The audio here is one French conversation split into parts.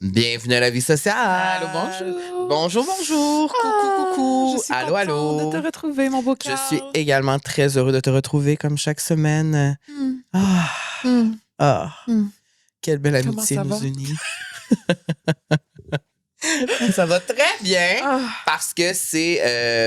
Bienvenue à la vie sociale. Allô, bonjour. Bonjour, bonjour. Coucou. Je suis Allô, contente allô. de te retrouver, mon beau Je Carl. suis également très heureux de te retrouver comme chaque semaine. Ah, Mm. ah, Mm. quelle belle Comment amitié ça nous va? unit. Ça va très bien Ah. parce que c'est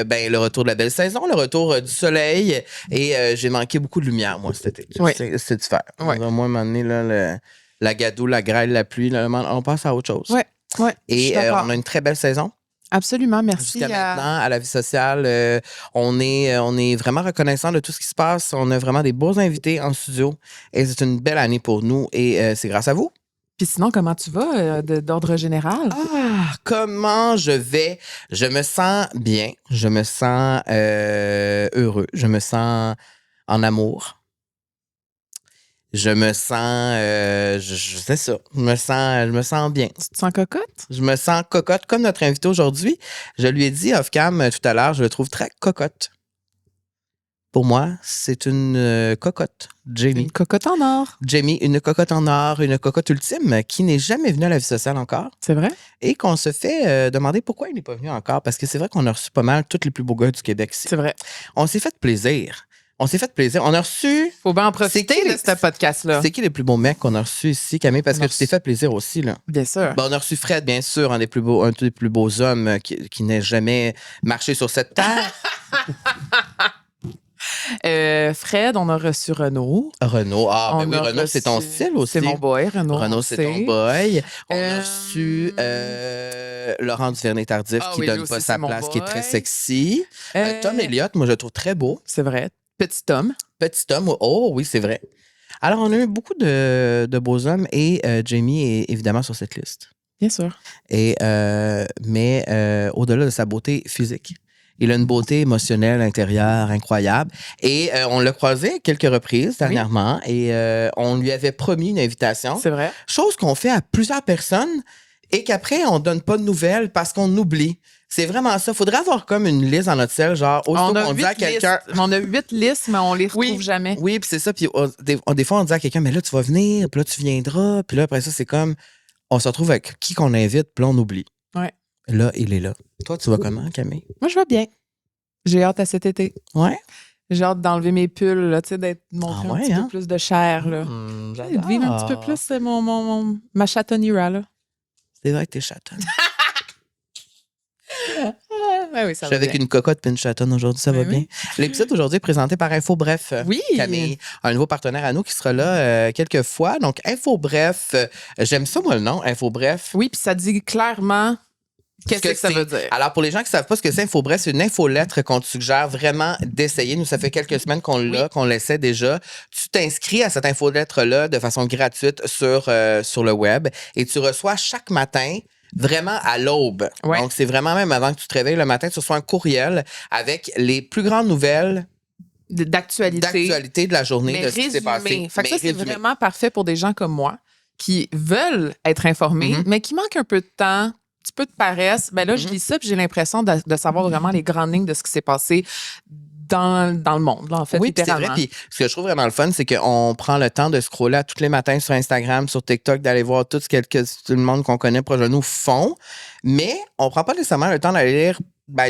le retour de la belle saison, le retour du soleil et j'ai manqué beaucoup de lumière, moi, cet été. Oui. C'est différent. Ouais. Moi, à un moment donné, là, la gadoue, la grêle, la pluie, là, on passe à autre chose. Ouais, je suis Et d'accord. on a une très belle saison. Absolument, merci. Jusqu'à maintenant, à la vie sociale, on est vraiment reconnaissant de tout ce qui se passe. On a vraiment des beaux invités en studio et c'est une belle année pour nous et c'est grâce à vous. Puis sinon, comment tu vas d'ordre général? Ah, comment je vais? Je me sens bien, je me sens heureux, je me sens en amour. Je me sens, c'est ça, je me sens bien. Tu te sens cocotte? Je me sens cocotte, comme notre invité aujourd'hui. Je lui ai dit off-cam tout à l'heure, je le trouve très cocotte. Pour moi, c'est une cocotte, Jamie. Une cocotte en or. Jamie, une cocotte en or, une cocotte ultime qui n'est jamais venue à la vie sociale encore C'est vrai? et qu'on se fait demander pourquoi il n'est pas venu encore parce que c'est vrai qu'on a reçu pas mal tous les plus beaux gars du Québec ici. C'est vrai. On s'est fait plaisir. On a reçu... Faut bien en profiter de ce podcast-là. C'est qui les plus beaux mecs qu'on a reçus ici, Camille? Parce que tu t'es fait plaisir aussi, là. Bien sûr. Bon, on a reçu Fred, bien sûr, un des plus beaux hommes qui n'ait jamais marché sur cette terre. Fred, on a reçu Renaud. Renaud. Ah, ben On oui, a Renaud, c'est ton reçu- style aussi. C'est mon boy, Renaud. Renaud, c'est ton boy. On a Euh, reçu Laurent Duvernay-Tardif Ah qui oui, lui donne aussi, pas sa c'est mon place, qui est très boy. sexy. Tom Elliott, moi, je le trouve très beau. C'est vrai. Petit homme. Petit homme. Oh oui, c'est vrai. Alors, on a eu beaucoup de beaux hommes et Jamie est évidemment sur cette liste. Bien sûr. Et, mais au-delà de sa beauté physique, il a une beauté émotionnelle intérieure incroyable. Et on l'a croisé à quelques reprises dernièrement et on lui avait promis une invitation. C'est vrai. Chose qu'on fait à plusieurs personnes et qu'après, on donne pas de nouvelles parce qu'on oublie. C'est vraiment ça. Faudrait avoir comme une liste dans notre cell, genre, aussitôt qu'on dit à quelqu'un... On a 8 listes, mais on les retrouve Oui. jamais. Oui, puis c'est ça. Puis des fois, on dit à quelqu'un, mais là, tu vas venir, puis là, tu viendras. Puis là, après ça, c'est comme, on se retrouve avec qui qu'on invite, puis là, on oublie. Ouais. Là, il est là. Toi, tu vas comment, Camille? Moi, je vais bien. J'ai hâte à cet été. Ouais. J'ai hâte d'enlever mes pulls, là, tu sais, d'être montré un petit peu plus de chair, là. De vivre un petit peu plus ma chatonnière, là. C'est vrai que t'es chatonne. Oui, ça Je suis avec une cocotte et une chatonne aujourd'hui, ça va bien. L'épisode d'aujourd'hui est présenté par Info Bref. Oui. Camille, un nouveau partenaire à nous qui sera là quelques fois. Donc, Info Bref, j'aime ça, moi, le nom, Info Bref. Oui, puis ça dit clairement qu'est-ce que ça veut dire. Alors, pour les gens qui ne savent pas ce que c'est Info Bref, c'est une infolettre qu'on te suggère vraiment d'essayer. Nous, ça fait quelques semaines qu'on l'a, qu'on l'essaie déjà. Tu t'inscris à cette infolettre-là de façon gratuite sur le web et tu reçois chaque matin vraiment à l'aube. Ouais. Donc, c'est vraiment même avant que tu te réveilles le matin, tu reçois un courriel avec les plus grandes nouvelles d'actualité de la journée, mais de ce qui s'est passé. Fait que ça, c'est vraiment parfait pour des gens comme moi qui veulent être informés, mais qui manquent un peu de temps, un petit peu de paresse. Ben là, je lis ça puis j'ai l'impression de savoir vraiment les grandes lignes de ce qui s'est passé dans le monde, là, en fait, oui, littéralement. C'est vrai. Puis ce que je trouve vraiment le fun, c'est qu'on prend le temps de scroller tous les matins sur Instagram, sur TikTok, d'aller voir tout ce que tout le monde qu'on connaît proche de nous font. Mais on prend pas nécessairement le temps d'aller lire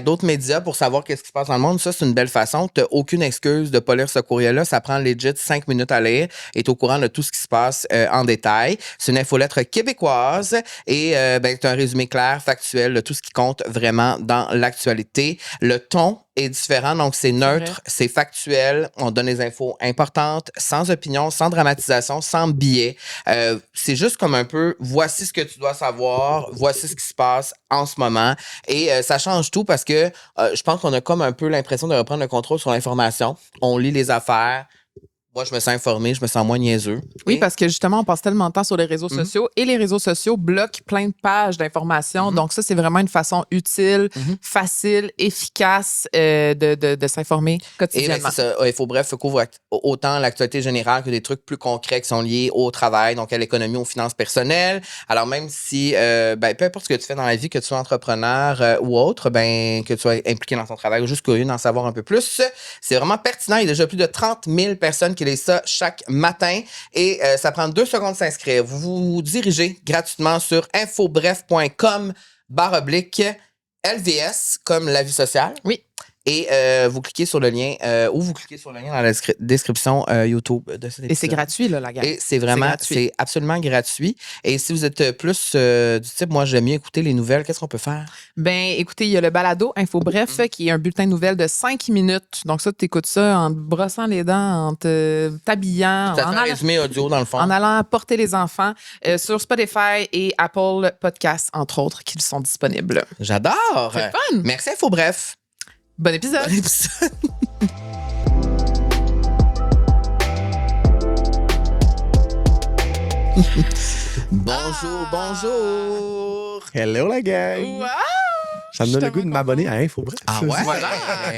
d'autres médias pour savoir qu'est-ce qui se passe dans le monde. Ça, c'est une belle façon. Tu n'as aucune excuse de ne pas lire ce courriel-là. Ça prend legit 5 minutes à lire et tu es au courant de tout ce qui se passe en détail. C'est une infolettre québécoise et c'est un résumé clair, factuel de tout ce qui compte vraiment dans l'actualité. Le ton est différent, donc c'est neutre, c'est factuel. On donne des infos importantes, sans opinion, sans dramatisation, sans biais. C'est juste comme un peu, voici ce que tu dois savoir, voici ce qui se passe en ce moment. Et ça change tout parce que je pense qu'on a comme un peu l'impression de reprendre le contrôle sur l'information. On lit les affaires. Moi, je me sens informé, je me sens moins niaiseux. Oui, parce que justement, on passe tellement de temps sur les réseaux sociaux et les réseaux sociaux bloquent plein de pages d'informations. Donc ça, c'est vraiment une façon utile, facile, efficace de s'informer quotidiennement. Et c'est ça. Info Bref couvre autant l'actualité générale que des trucs plus concrets qui sont liés au travail, donc à l'économie, aux finances personnelles. Alors même si, peu importe ce que tu fais dans la vie, que tu sois entrepreneur ou autre, que tu sois impliqué dans ton travail ou juste curieux d'en savoir un peu plus, c'est vraiment pertinent. Il y a déjà plus de 30 000 personnes qui filer ça chaque matin. Et ça prend 2 secondes de s'inscrire. Vous vous dirigez gratuitement sur infobref.com/LVS, comme la vie sociale. Oui. Et vous cliquez sur le lien ou vous cliquez sur le lien dans la description YouTube de cet épisode. Et c'est gratuit, là, la gang. Et c'est vraiment, c'est absolument gratuit. Et si vous êtes plus du type, moi, j'aime mieux écouter les nouvelles, qu'est-ce qu'on peut faire? Ben, écoutez, il y a le balado InfoBref qui est un bulletin de nouvelles de 5 minutes. Donc, ça, tu écoutes ça en te brossant les dents, en t'habillant. Ça fait un résumé audio, dans le fond. En allant porter les enfants sur Spotify et Apple Podcasts, entre autres, qui sont disponibles. J'adore! C'est fun! Merci, InfoBref. Bon épisode! Bon épisode. Bonjour. Hello la gang! Wow! Ça me donne le goût de m'abonner à InfoBref. Ah ouais? Voilà.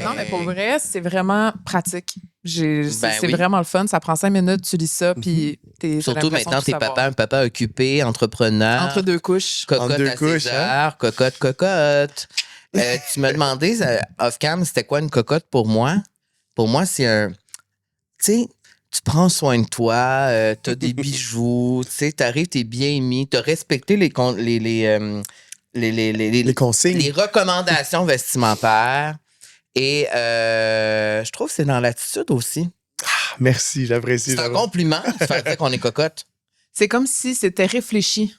Non, mais pour vrai, c'est vraiment pratique. C'est oui. vraiment le fun. Ça prend 5 minutes, tu lis ça, puis t'es Surtout maintenant, t'es un papa occupé, entrepreneur. Entre deux couches. Cocotte Entre deux à couches, 6 heures, cocotte. Tu m'as demandé, off-cam, c'était quoi une cocotte pour moi? Pour moi, c'est un... Tu sais, tu prends soin de toi, t'as des bijoux, tu sais, t'arrives, t'es bien mis, t'as respecté les consignes. Les recommandations vestimentaires. Et je trouve que c'est dans l'attitude aussi. Merci, j'apprécie. C'est un compliment de faire dire qu'on est cocotte. C'est comme si c'était réfléchi.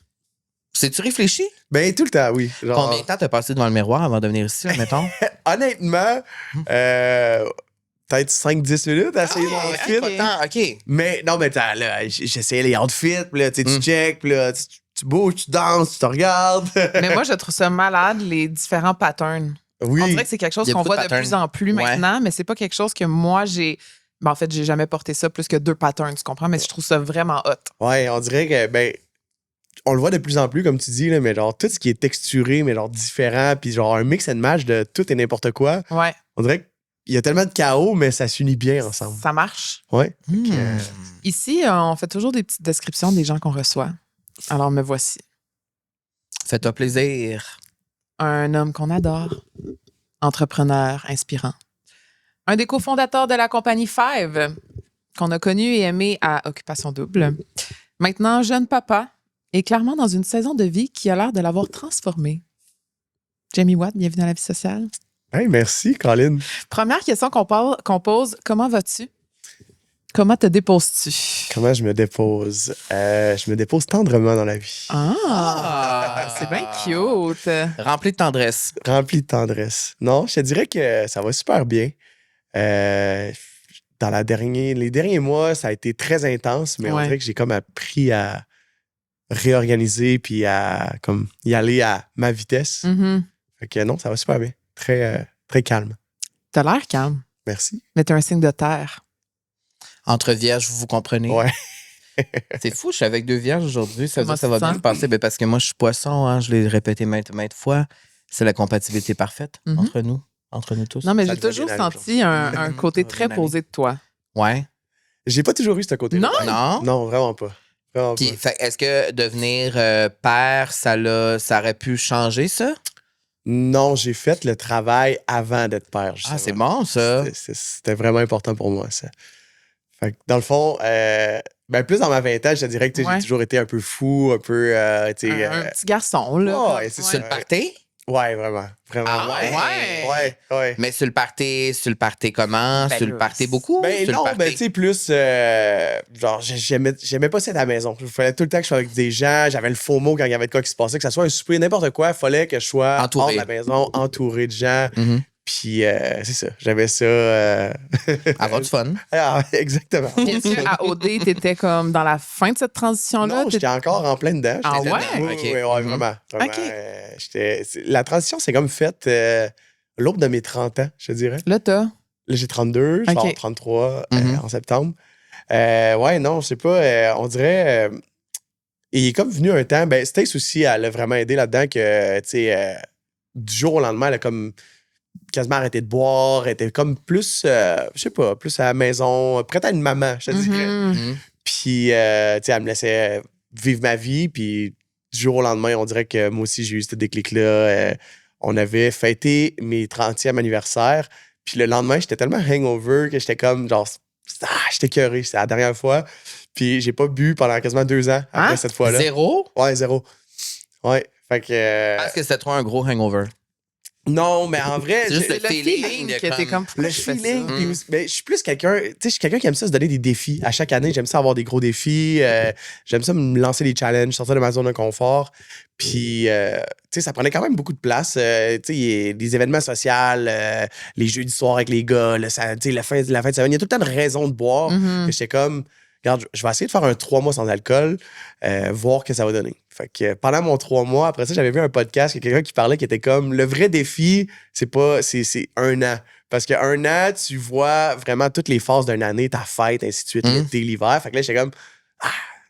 C'est-tu réfléchi? Ben, tout le temps, oui. Genre, Combien de temps t'as passé devant le miroir avant de venir ici, là, mettons? honnêtement, peut-être 5-10 minutes à essayer mon outfit. Pas tant, OK. Mais non, mais attends, là, j'essayais les outfits, puis là, tu check, puis là, tu bouges, tu danses, tu te regardes. Mais moi, je trouve ça malade, les différents patterns. Oui. On dirait que c'est quelque chose Il y a qu'on beaucoup voit de de plus en plus maintenant, mais c'est pas quelque chose que moi, j'ai... Ben, en fait, j'ai jamais porté ça plus que 2 patterns, tu comprends? Mais je trouve ça vraiment hot. Ouais, on dirait que, ben, on le voit de plus en plus, comme tu dis, là, mais genre, tout ce qui est texturé, mais genre différent, puis genre un mix and match de tout et n'importe quoi. Ouais. On dirait qu'il y a tellement de chaos, mais ça s'unit bien ensemble. Ça marche. Ouais. Ici, on fait toujours des petites descriptions des gens qu'on reçoit. Alors, me voici. Fais-toi plaisir. Un homme qu'on adore. Entrepreneur inspirant. Un des cofondateurs de la compagnie Five, qu'on a connu et aimé à Occupation Double. Maintenant, jeune papa, et clairement dans une saison de vie qui a l'air de l'avoir transformé. Jamie Watt, bienvenue dans la vie sociale. Hey, merci, Colin. Première question qu'on pose, comment vas-tu? Comment te déposes-tu? Comment je me dépose? Je me dépose tendrement dans la vie. C'est bien cute. Rempli de tendresse. Rempli de tendresse. Non, je te dirais que ça va super bien. Dans les derniers mois, ça a été très intense, mais on dirait que j'ai comme appris à réorganiser puis à comme y aller à ma vitesse. Mm-hmm. Fait que non, ça va super bien. Très, très calme. T'as l'air calme, Merci. mais t'es un signe de terre. Entre vierges, vous comprenez? Ouais. C'est fou, je suis avec 2 vierges aujourd'hui. Ça veut dire Comment que ça va tu te bien sens? se passer. Ben, parce que moi, je suis poisson. Hein, je l'ai répété maintes fois. C'est la compatibilité parfaite entre nous tous. Non, mais Ça j'ai te va toujours bien aller, senti un côté très posé de toi. Ouais. J'ai pas toujours eu ce côté-là. Non? Non? Non, vraiment pas. Vraiment Puis, pas. est-ce que devenir père, ça aurait pu changer ça? Non, j'ai fait le travail avant d'être père. Ah, c'est justement. bon, ça. C'était vraiment important pour moi, ça. Fait que dans le fond, ben plus dans ma vingtaine, je te dirais que j'ai toujours été un peu fou, un peu. Un petit garçon, là. Ouais, c'est Sur le party? Ouais, vraiment. Vraiment. Ah ouais? Ouais. Mais sur le party comment? Ben sur le là, party beaucoup? Ben sur non, le party? ben tu sais, plus. Genre, j'aimais pas ça à la maison. Il fallait tout le temps que je sois avec des gens. J'avais le faux mot quand il y avait de quoi qui se passait, que ça soit un souper, n'importe quoi. Il fallait que je sois Entouré. hors de la maison, entouré de gens. Mhm. Puis, c'est ça. J'avais ça. Avoir du fun. Ah, exactement. Est-ce qu'à OD, t'étais comme dans la fin de cette transition-là? Non, j'étais encore en plein dedans. Ah J'étais ouais? dedans. Oui, Ok. oui, ouais, vraiment. Ok. La transition, c'est comme faite l'aube de mes 30 ans, je te dirais. Là, t'as. Là, j'ai 32, je vais Ok. avoir 33 Mhm. en septembre. Ouais, non, je sais pas. On dirait. Il est comme venu un temps. Ben, Stace aussi, elle a vraiment aidé là-dedans que, tu sais, du jour au lendemain, elle a comme quasiment arrêté de boire. Elle était comme plus, je sais pas, plus à la maison, prête à une maman, je te dirais. Mhm. Puis, tu sais, elle me laissait vivre ma vie. Puis, du jour au lendemain, on dirait que moi aussi, j'ai eu ce déclic-là. On avait fêté mes 30e anniversaire. Puis, le lendemain, j'étais tellement hangover que j'étais comme, genre, j'étais écœuré. C'était la dernière fois. Puis j'ai pas bu pendant quasiment 2 ans après cette fois-là. 0? Ouais, 0. Ouais. Fait que. Parce que c'était trop un gros hangover. Non, mais en vrai. C'est juste Le feeling de qui était comme. Le feeling. Puis, ben, je suis plus quelqu'un. Tu sais, je suis quelqu'un qui aime ça se donner des défis. À chaque année, j'aime ça avoir des gros défis. J'aime ça me lancer des challenges, sortir de ma zone de confort. Puis, tu sais, ça prenait quand même beaucoup de place. Tu sais, il y a des événements sociaux, les jeux du soir avec les gars, tu sais, la fin de semaine. Il y a tout le temps de raisons de boire que j'étais comme. Regarde, je vais essayer de faire un 3 mois sans alcool, voir ce que ça va donner. Fait que pendant mon 3 mois, après ça, j'avais vu un podcast, il y a quelqu'un qui parlait qui était comme le vrai défi, c'est 1 an. Parce que 1 an, tu vois vraiment toutes les phases d'une année, ta fête, ainsi de suite, l'été, l'hiver. Fait que là, j'étais comme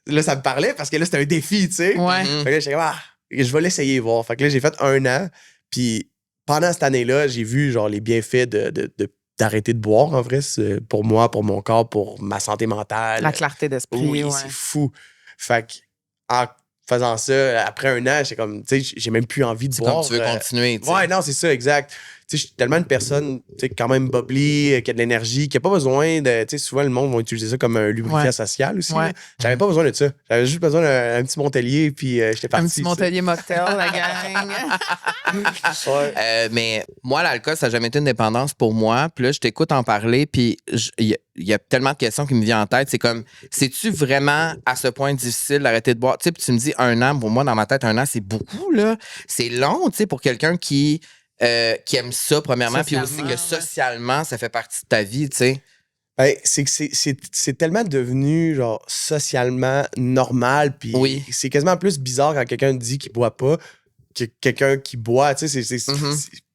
là, ça me parlait parce que là, c'était un défi, tu sais. Ouais. Fait que là, j'étais comme je vais l'essayer voir. Fait que là, j'ai fait 1 an. Puis pendant cette année-là, j'ai vu genre les bienfaits d'arrêter de boire, en vrai, pour moi, pour mon corps, pour ma santé mentale. La clarté d'esprit. Oui, ouais. c'est fou. Fait que, en faisant ça, après 1 an, j'ai comme, tu sais, j'ai même plus envie de C'est boire. comme tu veux continuer. Tu sais. Ouais, non, c'est ça, exact. Tu sais, je suis tellement une personne, tu sais, quand même bubbly, qui a de l'énergie, qui a pas besoin de, tu sais, souvent le monde va utiliser ça comme un lubrifiant social aussi. Ouais. Là. J'avais pas besoin de ça. J'avais juste besoin d'un petit Montelier, puis j'étais parti. Un petit Montelier mocktail, la gang. Ouais. Mais moi, l'alcool, ça n'a jamais été une dépendance pour moi. Puis là, je t'écoute en parler, puis il y a tellement de questions qui me viennent en tête. C'est comme, c'est-tu vraiment à ce point difficile d'arrêter de boire? Tu sais, puis tu me dis 1 an. Pour moi, dans ma tête, 1 an, c'est beaucoup, là. C'est long, tu sais, pour quelqu'un qui aime ça, premièrement, puis aussi que socialement, ça fait partie de ta vie, tu sais. Ben, c'est que c'est tellement devenu genre socialement normal, puis c'est quasiment plus bizarre quand quelqu'un dit qu'il boit pas que quelqu'un qui boit, tu sais,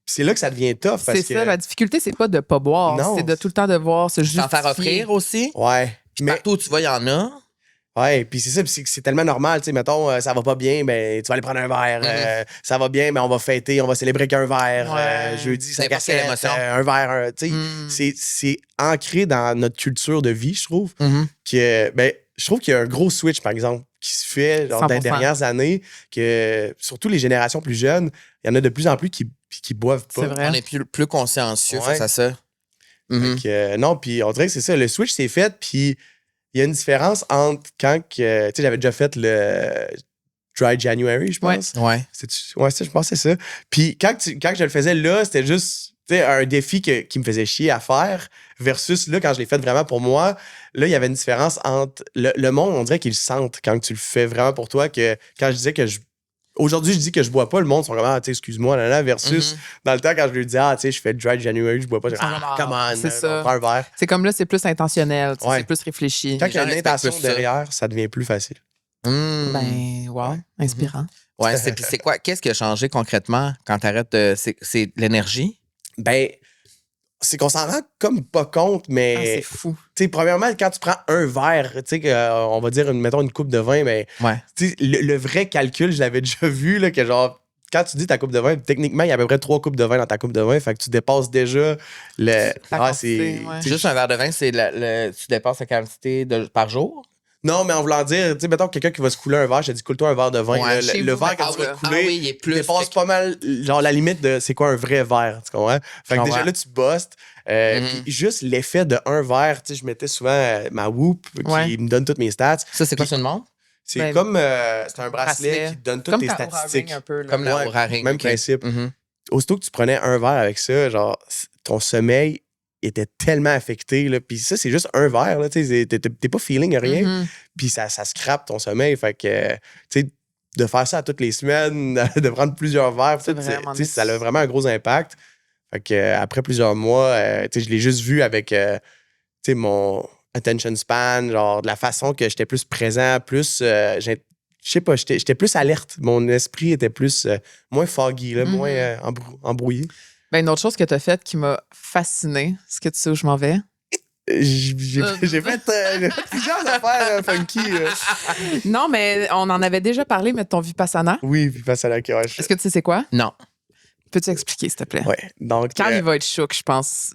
c'est là que ça devient tough. C'est ça, la difficulté, c'est pas de pas boire, c'est de tout le temps devoir se justifier. T'en faire offrir aussi. Ouais. Puis partout où tu vas, il y en a. Ouais, puis c'est ça, c'est tellement normal, tu sais, mettons, ça va pas bien, ben tu vas aller prendre un verre, ça va bien, mais on va fêter, on va célébrer qu'un verre, jeudi, 5 à 7, un verre, tu sais, c'est ancré dans notre culture de vie, je trouve, que, ben, je trouve qu'il y a un gros switch, par exemple, qui se fait genre, dans les dernières années, que surtout les générations plus jeunes, il y en a de plus en plus qui boivent pas. C'est vrai. On est plus consciencieux face à ça. Fait que, non, puis on dirait que c'est ça, le switch s'est fait, puis il y a une différence entre quand tu sais, j'avais déjà fait le Dry January, je pense. Ouais. Ouais, je pense que c'est ça. Puis quand je le faisais là, c'était juste un défi qui me faisait chier à faire versus là, quand je l'ai fait vraiment pour moi, là, il y avait une différence entre le monde, on dirait qu'ils le sentent quand tu le fais vraiment pour toi, que quand je disais que aujourd'hui, je dis que je bois pas, le monde sont vraiment, tu sais, excuse-moi, là, versus dans le temps, quand je lui dis, tu sais, je fais Dry January, je bois pas, come on, c'est ça. prends un verre. C'est comme là, c'est plus intentionnel, c'est plus réfléchi. Quand il y a une intention derrière, ça devient plus facile. Ben, wow, inspirant. Ouais, c'est quoi? Qu'est-ce qui a changé concrètement quand tu arrêtes c'est l'énergie? Ben, c'est qu'on s'en rend comme pas compte, mais. C'est fou. Tu sais, premièrement, quand tu prends un verre, tu sais, on va dire, mettons, une coupe de vin, mais. Tu sais, le vrai calcul, je l'avais déjà vu, là, que genre. Quand tu dis ta coupe de vin, techniquement, il y a à peu près 3 coupes de vin dans ta coupe de vin. Fait que tu dépasses déjà le. C'est juste un verre de vin, c'est tu dépasses la quantité par jour? Non, mais en voulant dire, tu sais, mettons quelqu'un qui va se couler un verre, je te dis, coule-toi un verre de vin. Ouais, le verre que tu vas te couler, il est plus dépasse pas mal, genre, la limite de c'est quoi un vrai verre, tu comprends? Fait que déjà là, tu bustes. Puis juste l'effet de un verre, tu sais, je mettais souvent ma Whoop qui me donne toutes mes stats. Ça, c'est quoi ce nom? C'est comme, c'est un bracelet qui te donne toutes tes statistiques. Un peu, comme la Oura Ring. Même principe. Aussitôt que tu prenais un verre avec ça, genre, ton sommeil était tellement affecté, là. Puis ça, c'est juste un verre, là, tu sais, t'es pas feeling rien. Puis ça scrape ton sommeil. Fait que, tu sais, de faire ça toutes les semaines, de prendre plusieurs verres, tu sais, ça a vraiment un gros impact. Fait que après plusieurs mois, tu sais, je l'ai juste vu avec, tu sais, mon attention span, genre, de la façon que j'étais plus présent, plus, je sais pas, j'étais plus alerte. Mon esprit était plus, moins foggy, là, moins embrouillé. Ben, une autre chose que tu as faite qui m'a fascinée, est-ce que tu sais où je m'en vais? J'ai fait plusieurs affaires funky. Non, mais on en avait déjà parlé, mais de ton Vipassana. Oui, Vipassana. Ouais, est-ce que tu sais c'est quoi? Non. Peux-tu expliquer, s'il te plaît? Oui. Donc, Carl, il va être choc, je pense.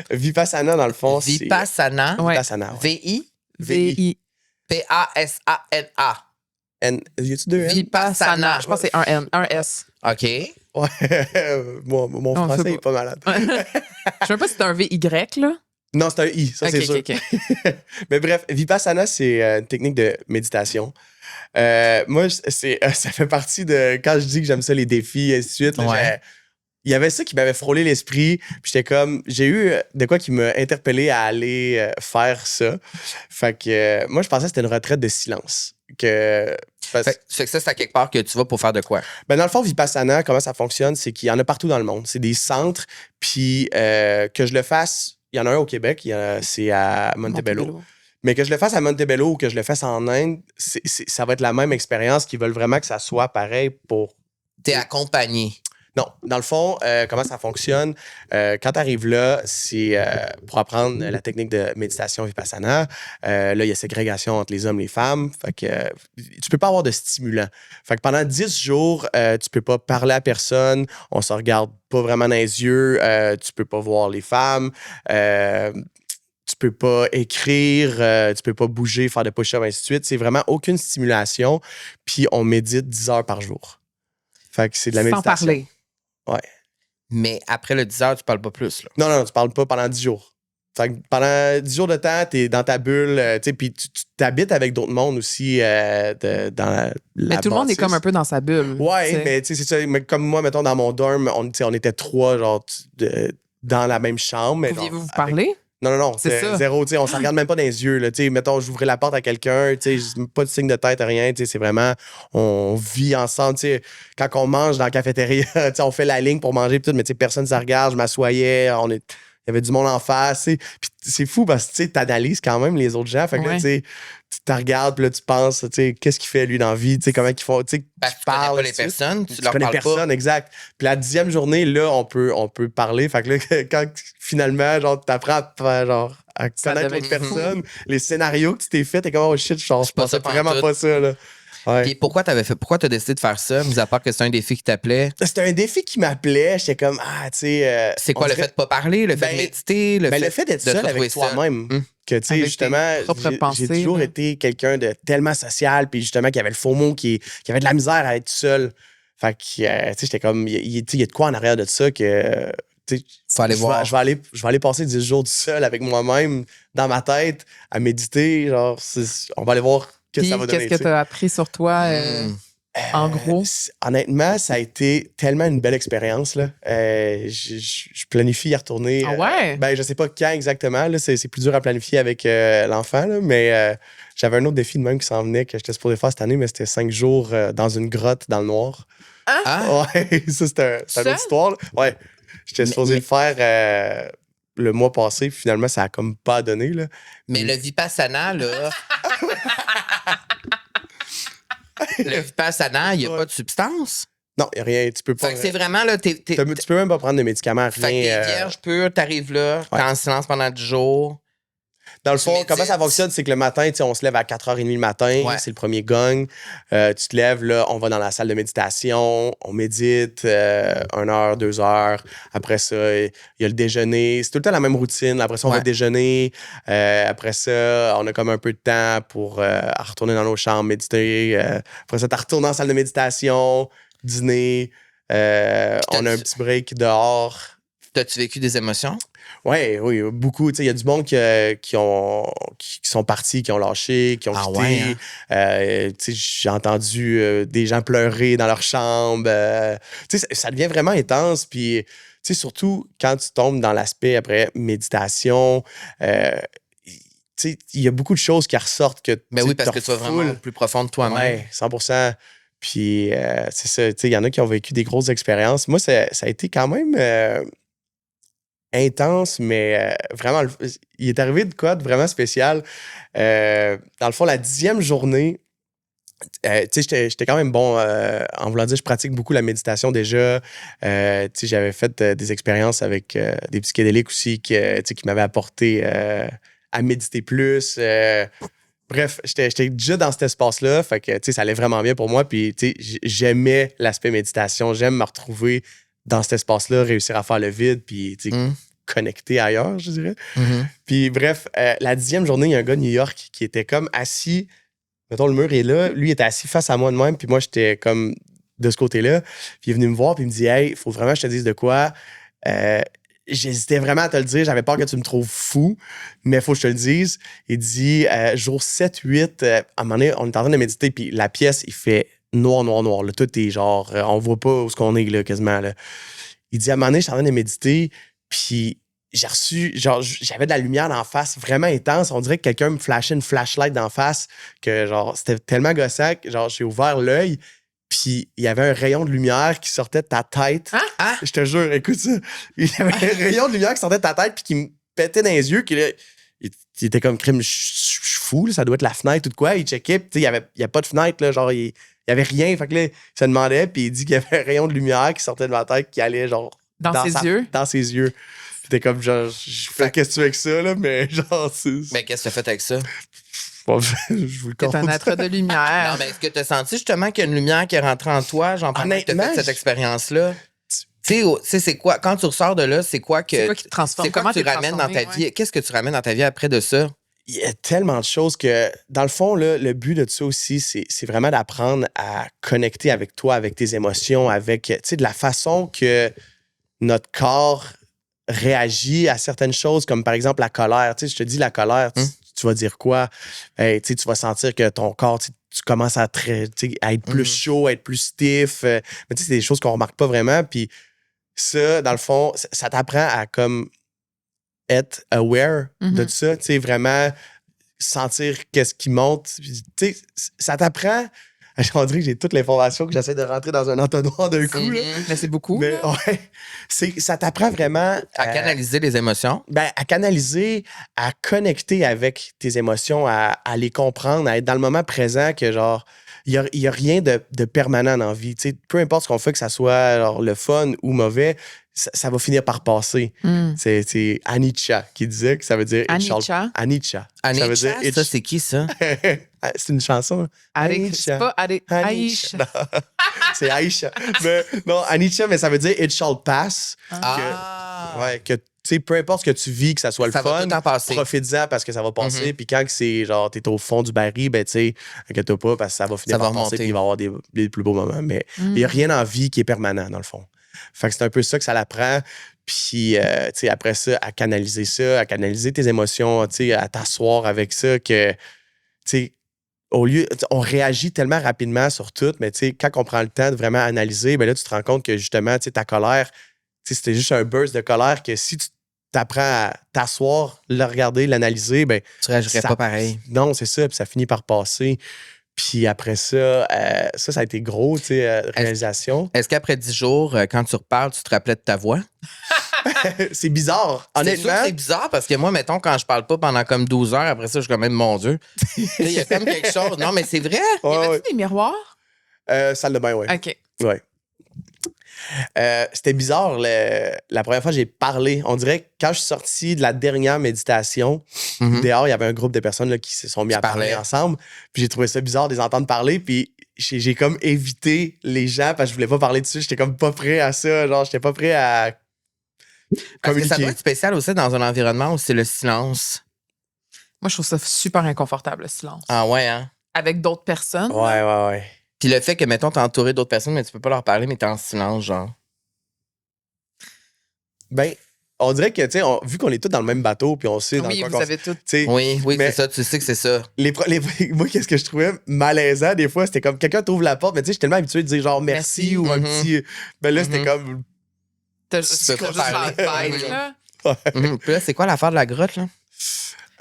Vipassana, dans le fond, Vipassana. Ouais. Vipassana. V-I? V-I. P-A-S-A-N-A. Y a-tu 2 N? Vipassana. Je pense que c'est un N, un S. OK. Ouais. Mon français est pas malade. Je sais même pas si c'est un V-Y, là. Non, c'est un I, ça, c'est sûr. OK. Mais bref, Vipassana, c'est une technique de méditation. Moi, ça fait partie de... Quand je dis que j'aime ça, les défis, et ainsi de suite, là, Ouais. il y avait ça qui m'avait frôlé l'esprit. Puis j'étais comme... J'ai eu de quoi qui m'a interpellé à aller faire ça. Fait que moi, je pensais que c'était une retraite de silence. Fait que ça, c'est à quelque part que tu vas pour faire de quoi? Ben dans le fond, Vipassana, comment ça fonctionne, c'est qu'il y en a partout dans le monde. C'est des centres, puis que je le fasse... Il y en a un au Québec, c'est à Montebello. Mais que je le fasse à Montebello ou que je le fasse en Inde, ça va être la même expérience qu'ils veulent vraiment que ça soit pareil pour... T'es accompagné. Non, dans le fond, comment ça fonctionne? Quand tu arrives là, c'est pour apprendre la technique de méditation Vipassana. Là, il y a ségrégation entre les hommes et les femmes. Fait que tu peux pas avoir de stimulant. Fait que pendant 10 jours, tu peux pas parler à personne. On se regarde pas vraiment dans les yeux. Tu peux pas voir les femmes. Tu peux pas écrire, tu peux pas bouger, faire de push-up, ainsi de suite. C'est vraiment aucune stimulation. Puis on médite 10 heures par jour. Fait que c'est de la méditation. Sans parler. Ouais. Mais après le 10 heures, tu parles pas plus. Là. Non, tu parles pas pendant 10 jours. Fait que pendant 10 jours de temps, t'es dans ta bulle, tu sais, puis tu t'habites avec d'autres mondes aussi dans la Mais tout le monde est comme un peu dans sa bulle. Ouais, t'sais. mais tu sais, c'est ça. Mais comme moi, mettons, dans mon dorm, on était 3, genre, dans la même chambre. mais Pouviez-vous genre, vous parler? Non, C'est ça. zéro, tu sais, on s'en regarde même pas dans les yeux, là, tu sais, mettons, j'ouvrais la porte à quelqu'un, tu sais, pas de signe de tête, rien, tu sais, c'est vraiment, on vit ensemble, tu sais, quand on mange dans la cafétéria, tu sais, on fait la ligne pour manger, pis tout, mais tu sais, personne se regarde, je m'assoyais, il y avait du monde en face, tu sais, puis c'est fou parce que, tu sais, t'analyses quand même les autres gens, fait que là, Ouais. tu sais, tu te regardes, puis là, tu penses, tu sais, qu'est-ce qu'il fait, lui, dans la vie, tu sais, comment ils font, tu sais, Parce que tu connais pas les personnes, tu leur connais parles personne, pas. exact. Puis la 10e journée, là, on peut parler. Fait que là, quand finalement, genre, t'apprends à Ça connaître devait l'autre être fou. personne, les scénarios que tu t'es fait, t'es comme, oh shit, je pas pensais ça vraiment pantoute. pas ça, là. Ouais. Puis pourquoi t'as décidé de faire ça, mis à part que c'est un défi qui t'appelait? C'était un défi qui m'appelait. J'étais comme, tu sais. C'est quoi, le fait de pas parler, le fait de méditer, le fait d'être de te seul avec retrouver seul? toi-même. Que, tu sais, Avec justement, tes propres pensées, j'ai toujours là. été quelqu'un de tellement social, puis justement, qui avait le FOMO, qui avait de la misère à être seul. Fait que, tu sais, j'étais comme, il y a de quoi en arrière de ça que. Tu sais, Faut aller voir. Je vais aller passer 10 jours tout seul avec moi-même dans ma tête à méditer. Genre, on va aller voir ce que Puis, ça va donner. qu'est-ce que tu as appris sur toi, en gros? Honnêtement, ça a été tellement une belle expérience. Là. Je planifie y retourner. Ah ouais? Ben, je sais pas quand exactement. Là, c'est plus dur à planifier avec l'enfant. Là, mais j'avais un autre défi de même qui s'en venait que j'étais supposé faire cette année, mais c'était 5 jours dans une grotte dans le noir. Ah, Ouais, ça, c'est une autre histoire. Là. Ouais, j'étais supposé le faire le mois passé, puis finalement, ça a comme pas donné. Là. mais le Vipassana, là... le Vipassana, il n'y a pas de substance. Non, il n'y a rien. Tu peux pas. Fait que c'est vraiment, là, Tu peux même pas prendre de médicaments, Fait que rien. t'es vierge pure, t'arrives là, t'es Ouais. en silence pendant 10 jours. Dans le Tu fond, médites. comment ça fonctionne, c'est que le matin, tu sais, on se lève à 4h30 le matin, Ouais. c'est le premier gong. Tu te lèves, là, on va dans la salle de méditation, on médite 1 heure, 2 heures. Après ça, il y a le déjeuner. C'est tout le temps la même routine. Après ça, on Ouais. va déjeuner. Après ça, on a comme un peu de temps pour retourner dans nos chambres, méditer. Après ça, tu retournes dans la salle de méditation, dîner. On a un petit break dehors. T'as-tu vécu des émotions? Oui, beaucoup. Il y a du monde qui sont partis, qui ont lâché, qui ont Ah quitté. ouais, J'ai entendu des gens pleurer dans leur chambre. Ça devient vraiment intense. Puis, surtout quand tu tombes dans l'aspect après méditation, il y a beaucoup de choses qui ressortent que Mais oui, parce te que tu vas vraiment refoules. au plus profond de toi-même. Ouais, 100%. Puis, c'est ça. Il y en a qui ont vécu des grosses expériences. Moi, ça a été quand même intense, mais vraiment, il est arrivé de quoi de vraiment spécial. Dans le fond, la 10e journée, j'étais quand même bon en voulant dire, je pratique beaucoup la méditation déjà. J'avais fait des expériences avec des psychédéliques aussi qui m'avaient apporté à méditer plus. Bref, j'étais déjà dans cet espace-là, fait que ça allait vraiment bien pour moi. Puis j'aimais l'aspect méditation, j'aime me retrouver dans cet espace-là, réussir à faire le vide, puis connecter ailleurs, je dirais. Mhm. Puis bref, la 10e journée, il y a un gars de New York qui était comme assis, mettons le mur est là, lui il était assis face à moi de même, puis moi j'étais comme de ce côté-là. Puis il est venu me voir, puis il me dit « Hey, il faut vraiment que je te dise de quoi. j'hésitais vraiment à te le dire. J'avais peur que tu me trouves fou, mais il faut que je te le dise. Il dit, jour 7, 8, à un moment donné, on est en train de méditer, puis la pièce, il fait noir, noir, noir. Là. Tout est genre, on voit pas où est-ce qu'on est, là, quasiment. Là. Il dit, à un moment donné, je suis en train de méditer, puis j'ai reçu, genre, j'avais de la lumière d'en face vraiment intense. On dirait que quelqu'un me flashait une flashlight d'en face, que genre, c'était tellement gossant que genre, j'ai ouvert l'œil, puis il y avait un rayon de lumière qui sortait de ta tête. Ah! Je te jure, écoute ça. Il y avait un rayon de lumière qui sortait de ta tête, puis qui me pétait dans les yeux, qui là, il était comme crime, je suis fou, là, ça doit être la fenêtre ou de quoi. Il checkait, puis il y avait pas de fenêtre, là, genre, il y avait rien. Fait que là, il se demandait, puis il dit qu'il y avait un rayon de lumière qui sortait de ma tête, qui allait genre. Dans ses yeux? Dans ses yeux. C'était comme genre, je fais qu'est-ce que tu veux avec ça, là, mais genre, c'est. Mais qu'est-ce que tu as fait avec ça? Bon, je vous le C'est un compte. être de lumière. Non, mais est-ce que tu as senti justement qu'il y a une lumière qui est rentrée en toi, genre pendant que tu as Honnêtement, fait cette expérience-là? Tu sais, c'est quoi, quand tu ressors de là, c'est quoi C'est quoi qui te transforme? c'est quoi Comment que tu t'es ramènes dans ta transformé, vie? Qu'est-ce que tu ramènes dans ta vie après de ça? Il y a tellement de choses que, dans le fond, là, le but de ça aussi, c'est vraiment d'apprendre à connecter avec toi, avec tes émotions, avec, tu sais, de la façon que notre corps réagit à certaines choses, comme par exemple la colère. Tu sais, je te dis la colère, tu vas dire quoi? Tu sais, tu vas sentir que ton corps, tu commences à, à être plus chaud, à être plus stiff. Mais tu sais, c'est des choses qu'on remarque pas vraiment. Puis ça, dans le fond, ça t'apprend à comme être aware de tout ça. Tu sais, vraiment sentir qu'est-ce qui monte. Puis, tu sais, ça t'apprend. On dirait que j'ai toute l'information que j'essaie de rentrer dans un entonnoir d'un coup. Là. Mais c'est beaucoup. Mais là. ouais, ça t'apprend vraiment À canaliser les émotions? à canaliser, à connecter avec tes émotions, à les comprendre, à être dans le moment présent, que genre, il y a rien de permanent dans la vie. Tu sais, peu importe ce qu'on fait, que ça soit genre, le fun ou mauvais, ça va finir par passer. C'est Anicca qui disait que ça veut dire... Anicca? Anicca. Anicca, Ça veut dire... ça, c'est qui, ça? C'est une chanson. C'est pas Aïcha. C'est Aïcha. Mais, non, Anicca, mais ça veut dire It shall pass. Ah! Ouais, que tu sais, peu importe ce que tu vis, que ça soit Ça le va fun, tout le temps passer. profite-en parce que ça va passer. Puis quand que c'est genre, t'es au fond du baril, ben tu sais, inquiète-toi pas parce que ça va finir Ça par va passer remonter. puis il va y avoir des plus beaux moments. Mais il n'y a rien en vie qui est permanent, dans le fond. Fait que c'est un peu ça que ça l'apprend. Puis, tu sais, après ça, à canaliser tes émotions, tu sais, à t'asseoir avec ça que, tu sais, au lieu, on réagit tellement rapidement sur tout, mais tu sais, quand on prend le temps de vraiment analyser, ben là, tu te rends compte que justement, tu sais, ta colère, tu sais, c'était juste un burst de colère que si tu t'apprends à t'asseoir, le regarder, l'analyser, ben Tu réagirais ça- pas pareil. non, c'est ça, puis ça finit par passer. Puis après ça, ça a été gros, tu sais, réalisation. Est-ce qu'après 10 jours, quand tu reparles, tu te rappelais de ta voix? C'est bizarre. C'est sûr Honnêtement, que c'est bizarre parce que moi, mettons, quand je parle pas pendant comme 12 heures, après ça, je suis quand même, mon Dieu. Il y a comme quelque chose. Non, mais c'est vrai. Y ouais, avait-tu des miroirs? salle de bain, ouais. OK. Ouais. C'était bizarre la première fois que j'ai parlé. On dirait que quand je suis sorti de la dernière méditation, dehors, il y avait un groupe de personnes là, qui se sont mis à parler parlaient. ensemble. Puis j'ai trouvé ça bizarre de les entendre parler. Puis j'ai comme évité les gens parce que je voulais pas parler dessus. J'étais comme pas prêt à ça. Genre, j'étais pas prêt à Parce que ça communiquer. doit être spécial aussi dans un environnement où c'est le silence. Moi, je trouve ça super inconfortable, le silence. Ah ouais, hein? Avec d'autres personnes. Ouais. Puis le fait que, mettons, t'es entouré d'autres personnes, mais tu peux pas leur parler, mais t'es en silence, genre. Ben, on dirait que, tu sais, vu qu'on est tous dans le même bateau, puis on sait dans Oui, quoi vous avez tout. tu sais, Oui, mais- c'est ça. Tu sais que c'est ça. moi, qu'est-ce que je trouvais malaisant des fois, c'était comme quelqu'un t'ouvre la porte, mais tu sais, je suis tellement habitué de dire genre merci, Merci. ou un petit. Ben là, c'était Mhm. comme. T'as Tu juste peux pas juste la parler. tête, là. Puis là, c'est quoi l'affaire de la grotte, là?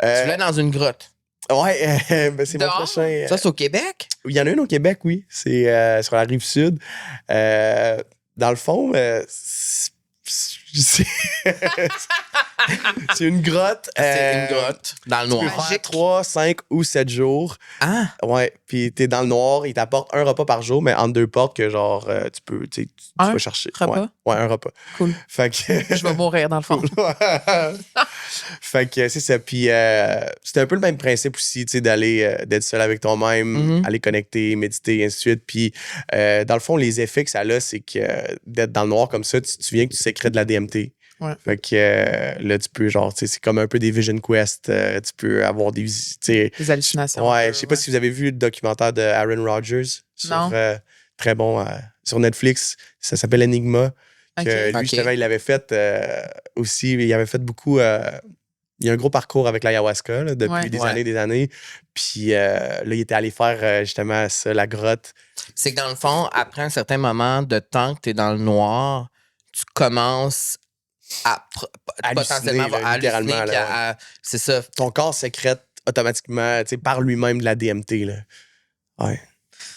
Tu voulais dans une grotte. Ouais, ben c'est mon Dehors? prochain. Ça, c'est au Québec? Il y en a une au Québec, oui. C'est sur la rive sud. Dans le fond, c'est c'est une grotte. C'est une grotte dans le Tu peux noir. faire 3, 5 ou 7 jours. Ah! Ouais, puis t'es dans le noir, ils t'apportent un repas par jour, mais entre deux portes que genre, tu peux, tu sais, tu Un vas chercher. repas? Ouais, un repas. Cool. Fait que. Je vais mourir, dans le fond. Fait que c'est ça. Puis c'était un peu le même principe aussi, tu sais, d'être seul avec toi-même, aller connecter, méditer, et ainsi de suite. Puis dans le fond, les effets que ça a, c'est que d'être dans le noir comme ça, tu viens que tu sécrètes de la DMT. Ouais. Fait que là, tu peux, genre, tu sais, c'est comme un peu des Vision Quest. Tu peux avoir des. Tu sais, Des hallucinations. ouais, je sais pas si vous avez vu le documentaire de Aaron Rodgers. Non. Très bon. Sur Netflix. Ça s'appelle Enigma. Que lui, Ok. justement, il avait fait aussi, il avait fait beaucoup. Il y a un gros parcours avec l'ayahuasca là, depuis des années. Puis là, il était allé faire justement ça, la grotte. C'est que dans le fond, après un certain moment de temps que tu es dans le noir, tu commences à potentiellement là, à littéralement. halluciner. Là, c'est ça. Ton corps sécrète automatiquement, tu sais, par lui-même de la DMT. Là. Ouais.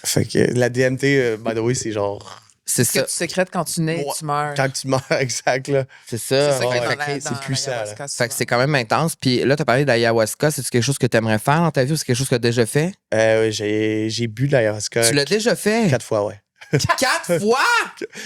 Fait que la DMT, by the way, c'est genre. C'est Ce que ça. tu sécrètes quand tu nais et tu meurs. Quand tu meurs, exact. Là. C'est ça. C'est ça qui est ouais, dans la- c'est dans puissant, l'ayahuasca, Fait que c'est souvent. quand même intense. Puis là, tu as parlé d'ayahuasca. C'est-tu quelque chose que tu aimerais faire dans ta vie ou c'est quelque chose que tu as déjà fait? J'ai bu de l'ayahuasca Tu l'as déjà fait? 4 fois, ouais. 4 fois?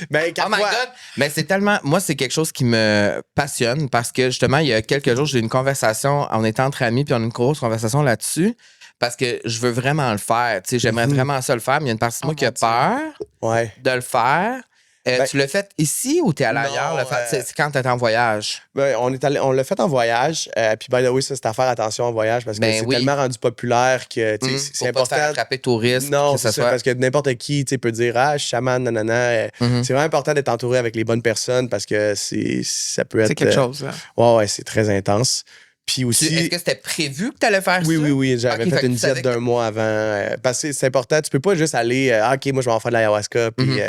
Ben, 4 Oh my fois. God! Mais c'est tellement. Moi, c'est quelque chose qui me passionne parce que justement, il y a quelques jours, j'ai eu une conversation. On était entre amis, puis on a eu une grosse conversation là-dessus. Parce que je veux vraiment le faire. Tu sais, j'aimerais vraiment ça le faire, mais il y a une partie de moi Oh qui a mon Dieu. peur Ouais. de le faire. Ben, tu l'as fait ici ou t'es allé non, ailleurs? Le faire? C'est quand t'es en voyage. Ben, on l'a fait en voyage. Puis, by the way, ça, c'est à faire attention en voyage parce que Ben c'est oui. tellement rendu populaire que tu sais, c'est Pour pas te important. faire attraper touriste. Non, que c'est ça ça, soit. parce que n'importe qui tu sais, peut dire je suis chaman, nanana. Mhm. C'est vraiment important d'être entouré avec les bonnes personnes parce que ça peut être. C'est quelque chose. Là. Ouais, c'est très intense. Puis aussi. Est-ce que c'était prévu que t'allais faire Oui, ça? oui. J'avais Ok, fait fait que une tu savais diète d'un mois avant. Parce que c'est important. Tu peux pas juste aller, OK, moi, je vais en faire de l'ayahuasca. Puis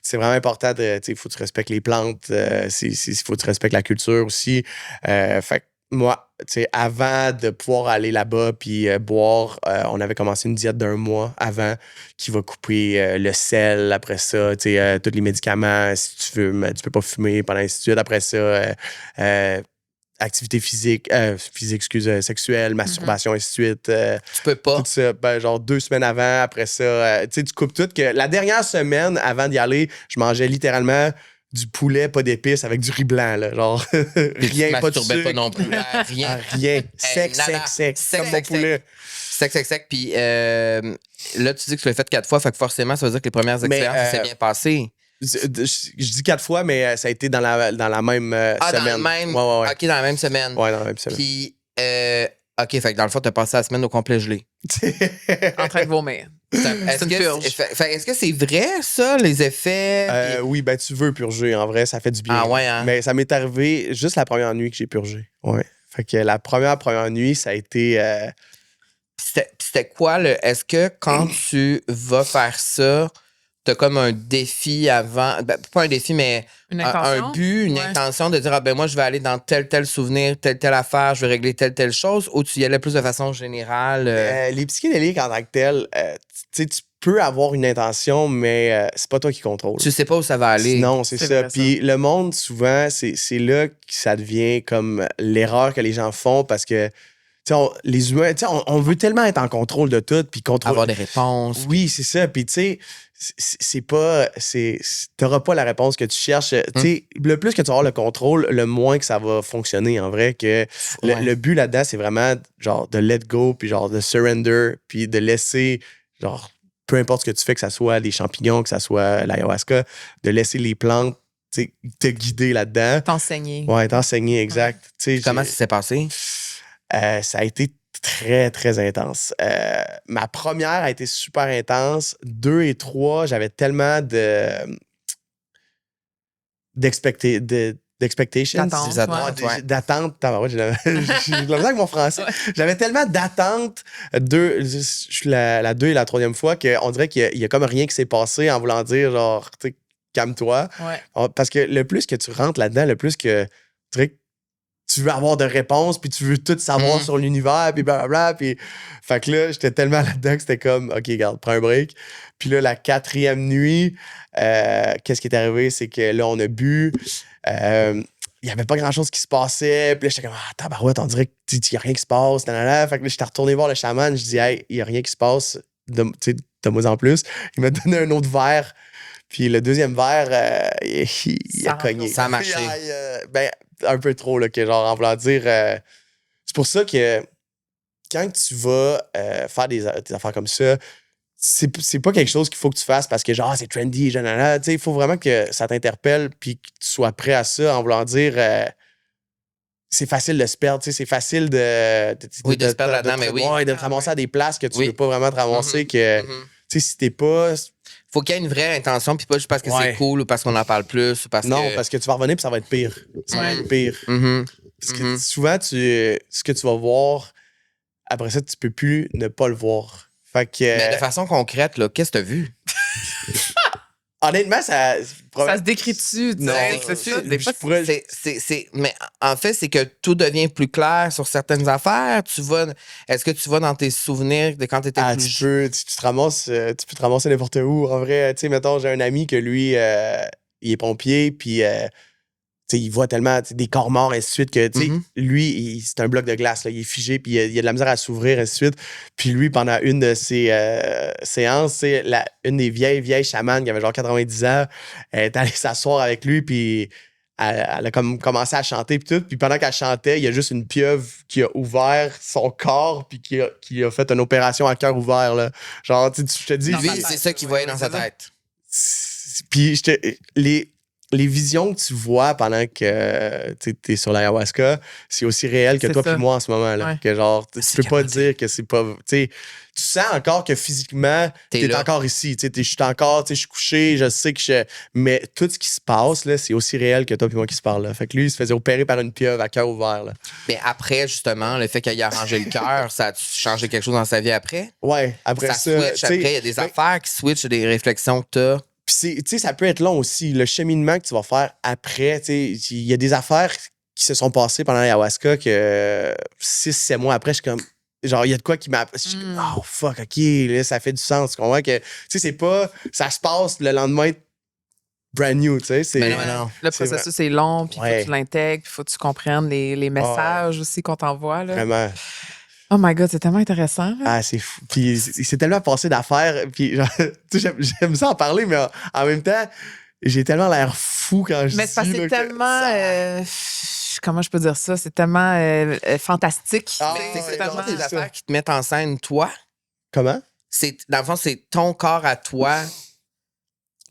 c'est vraiment important. Il faut que tu respectes les plantes. Il faut que tu respectes la culture aussi. Fait que moi, avant de pouvoir aller là-bas puis boire, on avait commencé une diète d'un mois avant qui va couper le sel. Après ça, tous les médicaments. Si tu fumes, tu peux pas fumer pendant ainsi de suite. Après ça, activité physique, sexuelle, masturbation, ainsi de suite. Tu peux pas. Tout ça, ben, genre 2 semaines avant, après ça, tu sais, tu coupes tout. Que la dernière semaine avant d'y aller, je mangeais littéralement du poulet, pas d'épices, avec du riz blanc, là. Genre, Puis rien, tu te pas de masturbais sucre. pas non plus. Rien. Rien. Sec, nada. sec. Sec, Comme sec, mon poulet. Sec. Puis là, tu dis que tu l'as fait 4 fois. Fait que forcément, ça veut dire que les premières Mais, expériences, ça s'est bien passé. Je dis 4 fois, mais ça a été dans la même Dans semaine. le même. Ouais. OK, dans la même semaine. Ouais, dans la même semaine. Puis, OK, fait que dans le fond, t'as passé la semaine au complet gelé. En train de vomir. Est-ce une purge. est-ce que c'est vrai, ça, les effets? Puis- Oui, ben tu veux purger, en vrai, ça fait du bien. Ah ouais, hein? Mais ça m'est arrivé juste la première nuit que j'ai purgé. Ouais. Fait que la première nuit, ça a été... Puis c'était quoi, est-ce que quand tu vas faire ça, t'as comme un défi avant, ben, pas un défi, mais Une un intention? but, une Ouais. intention de dire, ah ben moi, je vais aller dans tel souvenir, telle affaire, je vais régler telle chose, ou tu y allais plus de façon générale? les psychédéliques en tant que tels, tu sais, tu peux avoir une intention, mais c'est pas toi qui contrôle. Tu sais pas où ça va aller. Non, c'est C'est ça. vrai, ça. Puis le monde, souvent, c'est là que ça devient comme l'erreur que les gens font parce que, tu sais, les humains, tu sais, on veut tellement être en contrôle de tout, puis contrôler. Avoir des réponses. Oui, c'est ça. Puis, tu sais, c'est pas. T'auras pas la réponse que tu cherches. Tu sais, le plus que tu vas avoir le contrôle, le moins que ça va fonctionner en vrai. Que Ouais. le but là-dedans, c'est vraiment genre de let go, puis genre de surrender, puis de laisser, genre, peu importe ce que tu fais, que ça soit les champignons, que ça soit l'ayahuasca, de laisser les plantes, tu sais, te guider là-dedans. T'enseigner. Ouais, t'enseigner, exact. Tu sais, Comment ça s'est passé? ça a été très, très intense. Ma première a été super intense. 2 et 3, j'avais tellement d'expectations. D'attente, Des attentes, Ouais, ouais. d'attente. J'ai de la misère avec mon français. J'avais tellement d'attentes. Je suis la 2 et la 3e fois qu'on dirait qu'il y a comme rien qui s'est passé en voulant dire, genre, tu sais, calme-toi. Ouais. Parce que le plus que tu rentres là-dedans, le plus que tu dirais que tu veux avoir de réponses, puis tu veux tout savoir sur l'univers, puis blablabla. Puis... Fait que là, j'étais tellement là-dedans que c'était comme, OK, regarde, prends un break. Puis là, la 4e nuit, qu'est-ce qui est arrivé? C'est que là, on a bu. Il n'y avait pas grand-chose qui se passait. Puis là, j'étais comme, tabarouette, on dirait qu'il n'y a rien qui se passe. Nanana. Fait que là, j'étais retourné voir le chaman. Je dis, hey, il n'y a rien qui se passe. Donne-moi en plus. Il m'a donné un autre verre. Puis le 2e verre, il a cogné. Ça a marché. Ben, un peu trop, là, que genre, en voulant dire. C'est pour ça que quand tu vas faire des affaires comme ça, c'est pas quelque chose qu'il faut que tu fasses parce que genre, c'est trendy, genre, il faut vraiment que ça t'interpelle puis que tu sois prêt à ça en voulant dire. C'est facile de se perdre, c'est facile de se perdre là-dedans, mais oui. Ouais, de te ramasser à des places que tu Oui. veux pas vraiment te ramasser, que, tu sais, si t'es pas. Faut qu'il y ait une vraie intention, puis pas juste parce que Ouais. c'est cool ou parce qu'on en parle plus ou parce Non, que... parce que tu vas revenir puis ça va être pire. Ça va être pire. Mhm. Parce que souvent, ce que tu vas voir, après ça, tu peux plus ne pas le voir. Fait que... Mais de façon concrète, là, qu'est-ce que t'as vu? honnêtement, ça... Ça se décrit-tu? Non, c'est ça. Des fois, je pourrais... Mais en fait, c'est que tout devient plus clair sur certaines affaires. Est-ce que tu vas dans tes souvenirs de quand t'étais plus jeune? tu te ramasses, tu peux te ramasser n'importe où. En vrai, tu sais, mettons, j'ai un ami que lui, il est pompier, puis tu sais, il voit tellement des corps morts, ainsi de suite, que tu sais, lui, c'est un bloc de glace, là, il est figé, puis il y a de la misère à s'ouvrir, ainsi de suite. Puis lui, pendant une de ses séances, c'est une des vieilles chamanes qui avait genre 90 ans, elle est allée s'asseoir avec lui, puis elle a comme commencé à chanter, puis tout. Puis pendant qu'elle chantait, il y a juste une pieuvre qui a ouvert son corps, puis qui a fait une opération à cœur ouvert, là. Genre, je te dis... Lui, c'est ça qu'il voyait dans sa tête. Puis les visions que tu vois pendant que tu es sur l'ayahuasca, c'est aussi réel que C'est toi ça. puis moi en ce moment. Là, Ouais. que genre, tu c'est peux pas capoté. dire que c'est pas... Tu sens encore que physiquement, T'es t'es là. encore ici. Je suis encore, je suis couché, je sais que je... Mais tout ce qui se passe, là, c'est aussi réel que toi puis moi qui se parle. Là. Fait que lui, il se faisait opérer par une pieuvre à cœur ouvert. Là. Mais après, justement, le fait qu'il ait arrangé le cœur, ça a changé quelque chose dans sa vie après? Ouais, après ça... switch tu sais, après, il y a des ben, affaires qui switchent, des réflexions que t'as. Puis tu sais, ça peut être long aussi. Le cheminement que tu vas faire après, tu sais, il y a des affaires qui se sont passées pendant l'ayahuasca que 6-7 mois après, je suis comme... Genre, il y a de quoi qui m'a... Je suis comme, oh, fuck, OK, là, ça fait du sens. Tu comprends que... Tu sais, c'est pas... Ça se passe le lendemain brand new, tu sais. C'est... Mais non. Le C'est processus est long, puis il faut Ouais. que tu l'intègres, puis il faut que tu comprennes les messages aussi qu'on t'envoie. Là. Vraiment. Oh my God, c'est tellement intéressant. Là. Ah, c'est fou. Puis c'est tellement passé d'affaires. Puis genre, tu sais, j'aime ça en parler, mais en même temps, j'ai tellement l'air fou quand je Mais dis... c'est parce que c'est là, tellement... comment je peux dire ça? C'est tellement fantastique. Ah, Mais ouais, c'est non, tellement c'est des ça. affaires qui te mettent en scène, toi. Comment? Dans le fond, c'est ton corps à toi.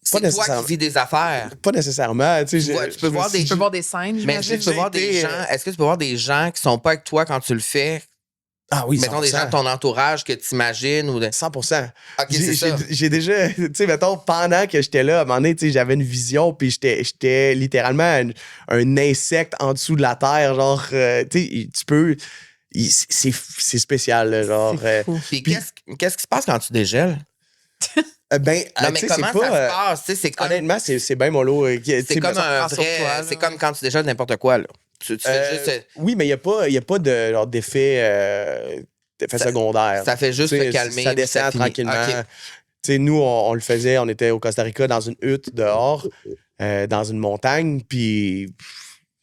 C'est toi nécessairement. qui vis des affaires. Pas nécessairement. Tu sais, Tu peux voir des- Tu peux voir des scènes, Mais est-ce que j'imagine. tu peux voir des gens, est-ce que tu peux voir des gens qui sont pas avec toi quand tu le fais? Ah oui, Mettons des gens de ton entourage que tu imagines ou de... 100%. OK, c'est ça. J'ai déjà, tu sais, mettons, pendant que j'étais là, à un moment donné, tu sais, j'avais une vision, puis j'étais littéralement un insecte en dessous de la terre, genre, tu sais, tu peux... C'est spécial, là, genre... C'est fou. Puis Puis- qu'est-ce qui se passe quand tu dégèles? ben, Non, tu mais sais, comment c'est ça pas, se passe? Tu sais, c'est comme, honnêtement, c'est bien mollo. c'est comme un prend sur vrai... toi, là. c'est comme quand tu dégèles n'importe quoi, là. Tu fais juste... Oui, mais il n'y a pas de genre, d'effet secondaire. Ça fait juste Tu sais, te calmer. Ça puis descend finit. tranquillement. OK. Tu sais, nous, on le faisait, on était au Costa Rica dans une hutte dehors, dans une montagne, puis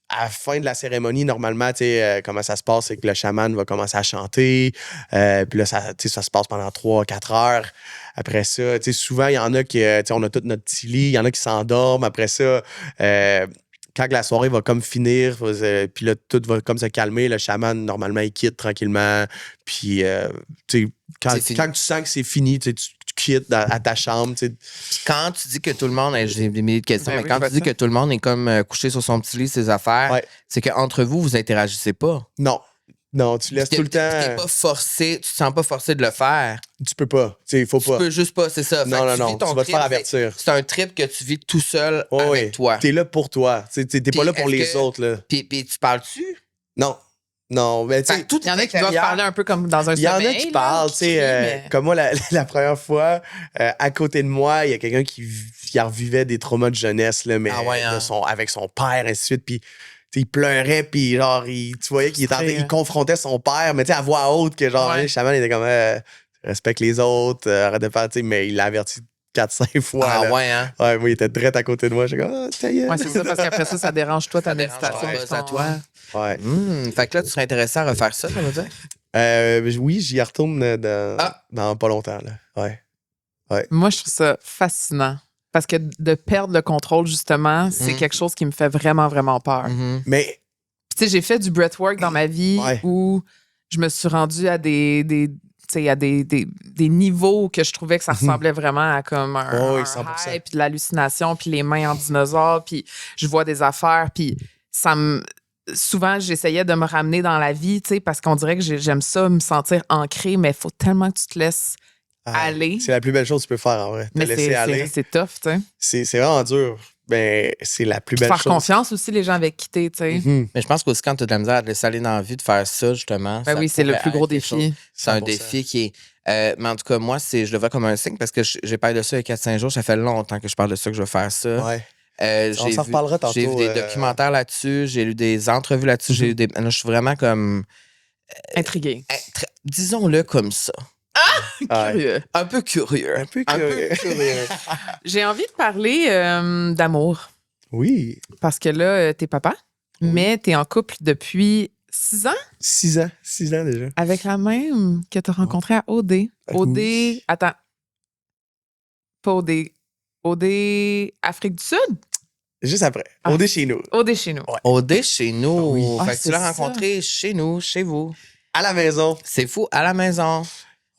à la fin de la cérémonie, normalement, tu sais, comment ça se passe, c'est que le chaman va commencer à chanter, puis là, ça, tu sais, ça se passe pendant 3-4 heures. Après ça, tu sais, souvent, il y en a qui, tu sais, on a tout notre petit lit, il y en a qui s'endorment. Après ça, quand la soirée va comme finir, puis là, tout va comme se calmer, le chaman, normalement, il quitte tranquillement. Puis, tu sais, quand tu sens que c'est fini, tu sais, tu quittes à ta chambre, tu sais. Quand tu dis que tout le monde... J'ai des milliers de questions, Ben mais oui, quand je vois tu dis ça. que tout le monde est comme couché sur son petit lit, ses affaires, Ouais. c'est qu'entre vous, vous interagissez pas. Non. Non, tu laisses tout le temps. T'es pas forcé, tu te sens pas forcé de le faire. Tu peux pas. Tu sais, il faut Tu pas. peux juste pas, c'est ça. Fait Non, que non, tu non. vis ton Tu vas te trip, faire avertir. C'est un trip que tu vis tout seul Oh, avec oui. toi. T'es là pour toi. Tu sais, t'es Puis pas là pour est-ce les que- autres, là. Puis tu parles-tu? Non. Non, mais tu Fait sais. que tout Il y en a qui doivent intérieur- parler un peu comme dans un Il y en sommeil. a qui là, parlent, tu qui sais, crient, mais- comme moi, la première fois, à côté de moi, il y a quelqu'un qui revivait des traumas de jeunesse, là, mais Ah ouais, hein. avec son père, ainsi de suite, puis tu sais, il pleurait, puis genre, tu voyais qu'il était il confrontait son père, mais tu sais, à voix haute, que genre, Ouais. le chaman était comme, respecte les autres, arrête de faire, tu sais, mais il l'a averti 4-5 fois. Ah là. ouais, hein? Ouais, moi, il était direct à côté de moi, j'étais comme, ah, ta gueule. Ouais, c'est ça, parce qu'après ça dérange toi ta Ça dérange méditation. ton puis buzz à ton- toi. Ouais. Fait que là, tu serais intéressé à refaire ça, ça veut dire? Oui, j'y retourne Ah. dans pas longtemps, là. Ouais. Moi, je trouve ça fascinant. Parce que de perdre le contrôle, justement, c'est quelque chose qui me fait vraiment, vraiment peur. Mhm. Mais, Puis, tu sais, j'ai fait du breathwork dans ma vie Ouais. où je me suis rendue à des niveaux que je trouvais que ça ressemblait vraiment à comme un, Oui, un 100%. high, puis de l'hallucination, puis les mains en dinosaure, puis je vois des affaires, puis ça me... Souvent, j'essayais de me ramener dans la vie, tu sais, parce qu'on dirait que j'aime ça, me sentir ancré, mais il faut tellement que tu te laisses aller. C'est la plus belle chose que tu peux faire, en vrai. Te Mais laisser aller. c'est tough, tu sais. C'est vraiment dur. Mais c'est la plus belle Faire chose. confiance aussi, les gens avec qui t'es, tu sais. Mhm. Mais je pense qu'aussi, quand tu as de la misère à te laisser aller dans la vie de faire ça, justement. Ben ça oui, c'est le pourrait plus gros être quelque chose. défi. C'est un 100%. défi qui est. Mais en tout cas, moi, je le vois comme un signe parce que j'ai parlé de ça il y a 4-5 jours. Ça fait longtemps que je parle de ça, que je veux faire ça. Ouais. On J'ai s'en reparlera tantôt. J'ai vu des documentaires là-dessus, j'ai lu des entrevues là-dessus, j'ai lu des. Là, je suis vraiment comme. Intrigué. Disons-le comme ça. Ouais. Curieux. Un peu curieux. Un peu curieux. J'ai envie de parler d'amour. Oui. Parce que là, t'es papa, mais t'es en couple depuis 6 ans 6 ans. 6 ans déjà. avec la même que t'as rencontrée à OD. OD, Oui. attends. Pas OD. OD Afrique du Sud? Juste après. Ah. On est chez nous. OD chez nous. Ouais. OD chez nous. Oui. Ah, Fait que c'est tu l'as ça. rencontré chez nous, chez vous. À la maison. C'est fou, à la maison.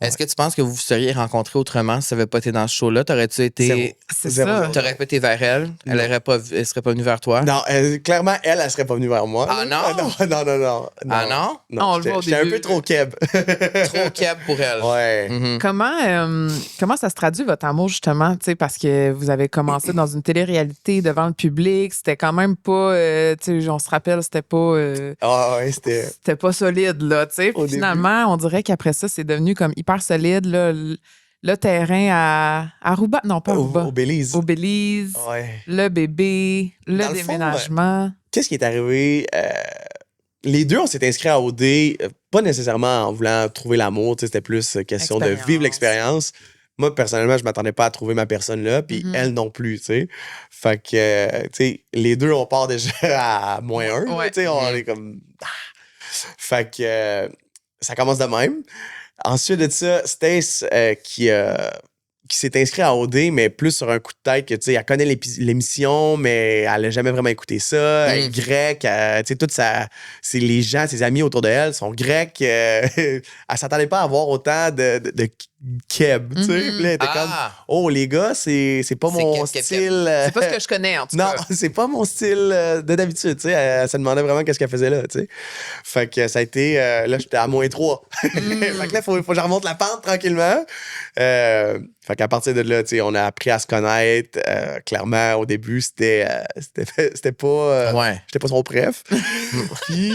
Est-ce que tu penses que vous vous seriez rencontrés autrement si ça n'avait pas été dans ce show-là? T'aurais-tu été. C'est Zéro, ça. zéro. T'aurais pas été vers elle? Elle serait pas venue vers toi? Non, clairement, elle serait pas venue vers moi. Ah là. non? Non. Ah non? On le voit au J'étais un début. peu trop keb. Trop keb pour elle. Ouais. Mhm. Comment ça se traduit votre amour, justement? Tu sais, parce que vous avez commencé dans une télé-réalité devant le public. C'était quand même pas. Tu sais, on se rappelle, c'était pas. Ah ouais, c'était. C'était pas solide, là, tu sais. Au Puis finalement, on dirait qu'après ça, c'est devenu comme hyper solide, là. Le terrain à Aruba. Non, pas Aruba. Au Belize. Au Belize. Ouais. Le bébé. Le Dans le fond, déménagement. Qu'est-ce qui est arrivé? Les deux, on s'est inscrits à OD, pas nécessairement en voulant trouver l'amour, tu sais, c'était plus question de Expérience. vivre l'expérience. Moi, personnellement, je m'attendais pas à trouver ma personne là, puis Mhm. elle non plus, tu sais. Fait que, tu sais, les deux, on part déjà à -1, là, Ouais. tu sais, on Mhm. est comme... Ah. Fait que ça commence de même. Ensuite de ça, Stace, qui s'est inscrit à OD, mais plus sur un coup de tête que, tu sais, elle connaît l'émission, mais elle n'a jamais vraiment écouté ça. Elle est grecque, tu sais, c'est les gens, ses amis autour d'elle sont grecs. Elle s'attendait pas à avoir autant de keb, tu sais. Mhm. Puis là, elle était comme, oh, les gars, c'est pas C'est mon keb. style. C'est pas ce que je connais, en tout Non, cas. c'est pas mon style de d'habitude, tu sais. Elle se demandait vraiment qu'est-ce qu'elle faisait là, tu sais. Fait que ça a été... là, j'étais à -3. Fait que là, faut que je remonte la pente tranquillement. Fait qu'à partir de là, tu sais, on a appris à se connaître. Clairement, au début, c'était pas... Ouais. J'étais pas son préf. Puis...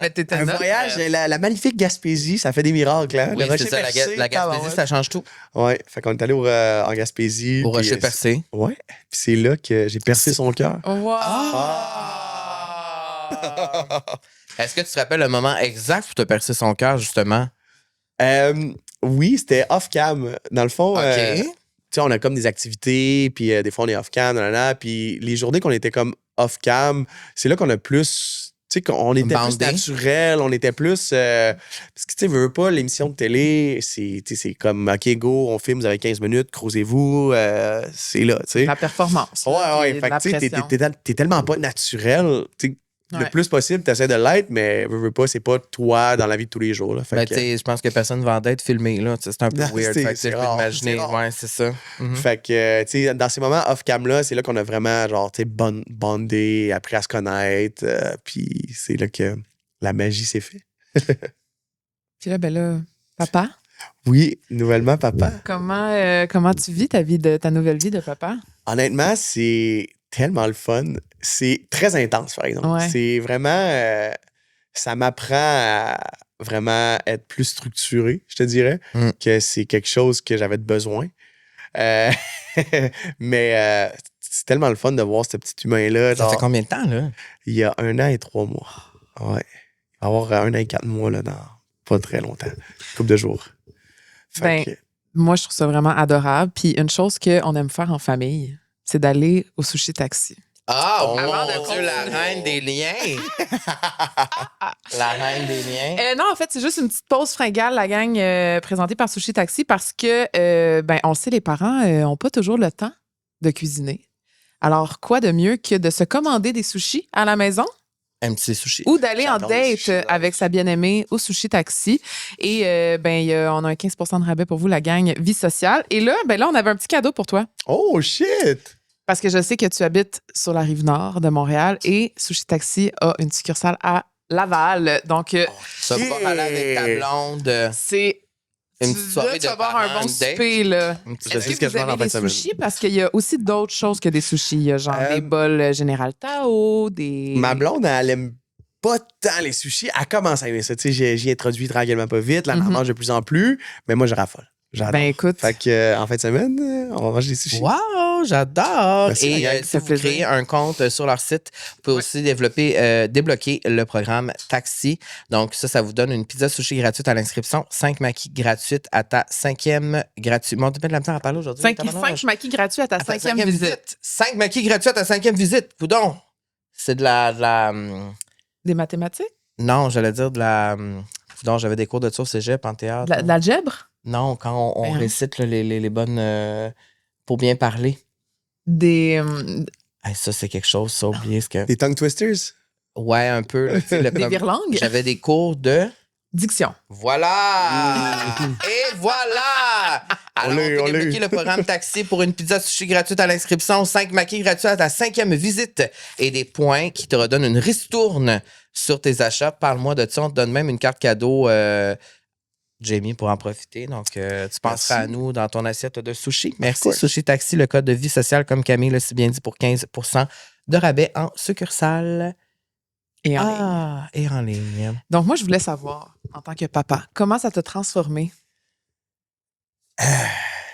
Mais t'étais un notre voyage, frère. la magnifique Gaspésie, ça fait des miracles, hein? Oui, Le c'est Rocher ça. Percé, La Gaspésie, tabarouette. ça change tout. Ouais, fait qu'on est allé en Gaspésie. Au puis, Rocher Percé. Ouais, puis c'est là que j'ai percé son cœur. Wow! Est-ce que tu te rappelles le moment exact où tu as percé son cœur, justement? Oui, c'était off-cam. Dans le fond, OK. tu sais, on a comme des activités, puis des fois, on est off-cam, puis les journées qu'on était comme off-cam, c'est là qu'on a plus... Tu sais, qu'on était Bandé. plus naturel, on était plus... parce que, tu sais, veux pas, l'émission de télé, c'est comme, OK, go, on filme, vous avez 15 minutes, creusez-vous, c'est là, tu sais. La performance. là, Ouais, puis fait la que, tu sais, pression. t'es tellement pas naturel, tu sais. Ouais. Le plus possible, t'essaies de l'être, mais veux pas, c'est pas toi dans la vie de tous les jours. Là. Fait Ben, que- tu sais, je pense que personne ne vendait être filmé, là. Tu sais, c'est un peu Non, weird. c'est- Fait que, tu sais, c'est je peux rare, imaginer. c'est rare. Ouais, c'est ça. Mhm. Fait que, tu sais, dans ces moments off-cam-là, c'est là qu'on a vraiment, genre, tu sais, bondé, appris à se connaître. Puis c'est là que la magie s'est faite. Puis là, ben là, papa, Oui, nouvellement, papa. comment tu vis ta nouvelle vie de papa? Honnêtement, c'est tellement le fun. C'est très intense, par exemple. Ouais. C'est vraiment... ça m'apprend à vraiment être plus structuré, je te dirais, Mm. que c'est quelque chose que j'avais de besoin. Mais c'est tellement le fun de voir ce petit humain-là. Ça genre, fait combien de temps, là? il y a 1 an et 3 mois. Ouais. Il va y avoir 1 an et 4 mois là, dans pas très longtemps. Une couple de jours. Fait Ben, que- Moi, je trouve ça vraiment adorable. Puis une chose qu'on aime faire en famille, c'est d'aller au sushi taxi. Ah, Oh, Avant de mon Dieu, la continuer. reine des liens. La reine des liens. Non, en fait, c'est juste une petite pause fringale, la gang présentée par Sushi Taxi, parce que, on le sait, les parents n'ont pas toujours le temps de cuisiner. Alors, quoi de mieux que de se commander des sushis à la maison Un petit sushi. ou d'aller en J'adore les date sushis, là. avec sa bien-aimée au Sushi Taxi. Et on a un 15 de rabais pour vous, la gang Vie Sociale. Et là, là, on avait un petit cadeau pour toi. Oh, shit! Parce que je sais que tu habites sur la rive nord de Montréal et Sushi Taxi a une succursale à Laval. Donc, Ça va aller avec ta blonde. c'est Une petite soirée tu vas de avoir un parents, bon une date. souper, là. Une petite- Je Est-ce sais ce que que je vous mange en avez fin des de semaine. sushis? Parce qu'il y a aussi d'autres choses que des sushis. Il y a genre des Euh, bols Général Tao, des... Ma blonde, elle aime pas tant les sushis. Elle commence à aimer ça. Tu sais, j'y introduit tranquillement pas vite. Là, elle en mange de plus en plus. Mais moi, je raffole. J'adore. Ben écoute, Fait que, en fin de semaine, on va manger des sushis. Wow, j'adore! Merci, la Et gang. si Ça vous fait créez plaisir. un compte sur leur site, vous pouvez aussi débloquer le programme Taxi. Donc, ça vous donne une pizza sushi gratuite à l'inscription, 5 maquis gratuites à ta 5e gratuite. Mon Dieu, de la misère à parler aujourd'hui. 5 maquis gratuits à ta À ta 5e visite. 5 maquis gratuits à ta 5e visite. Coudon! C'est de la Des mathématiques? non, j'allais dire de la. Coudon, j'avais des cours de ça au cégep en théâtre. De l'algèbre? Non, quand on Ben, récite là, les bonnes. Pour bien parler. Des... Hey, ça, c'est quelque chose, ça, oublier ce que. Des tongue twisters? Ouais, un peu. Là, tu sais, des virlangues? J'avais des cours de. Diction. Voilà! Et voilà! Alors, On l'a eu, on on peut l'a eu. débloquer le programme Taxi pour une pizza sushi gratuite à l'inscription, 5 maquis gratuits à ta 5e visite et des points qui te redonnent une ristourne sur tes achats. Parle-moi de ça. On te donne même une carte cadeau, Jamie, pour en profiter. Donc, tu penseras à nous dans ton assiette de sushi. Merci, course. Sushi Taxi, le code de vie sociale, comme Camille l'a si bien dit, pour 15% de rabais en succursale. Et en ligne. Et en ligne. Donc, moi, je voulais savoir, en tant que papa, comment ça t'a transformé?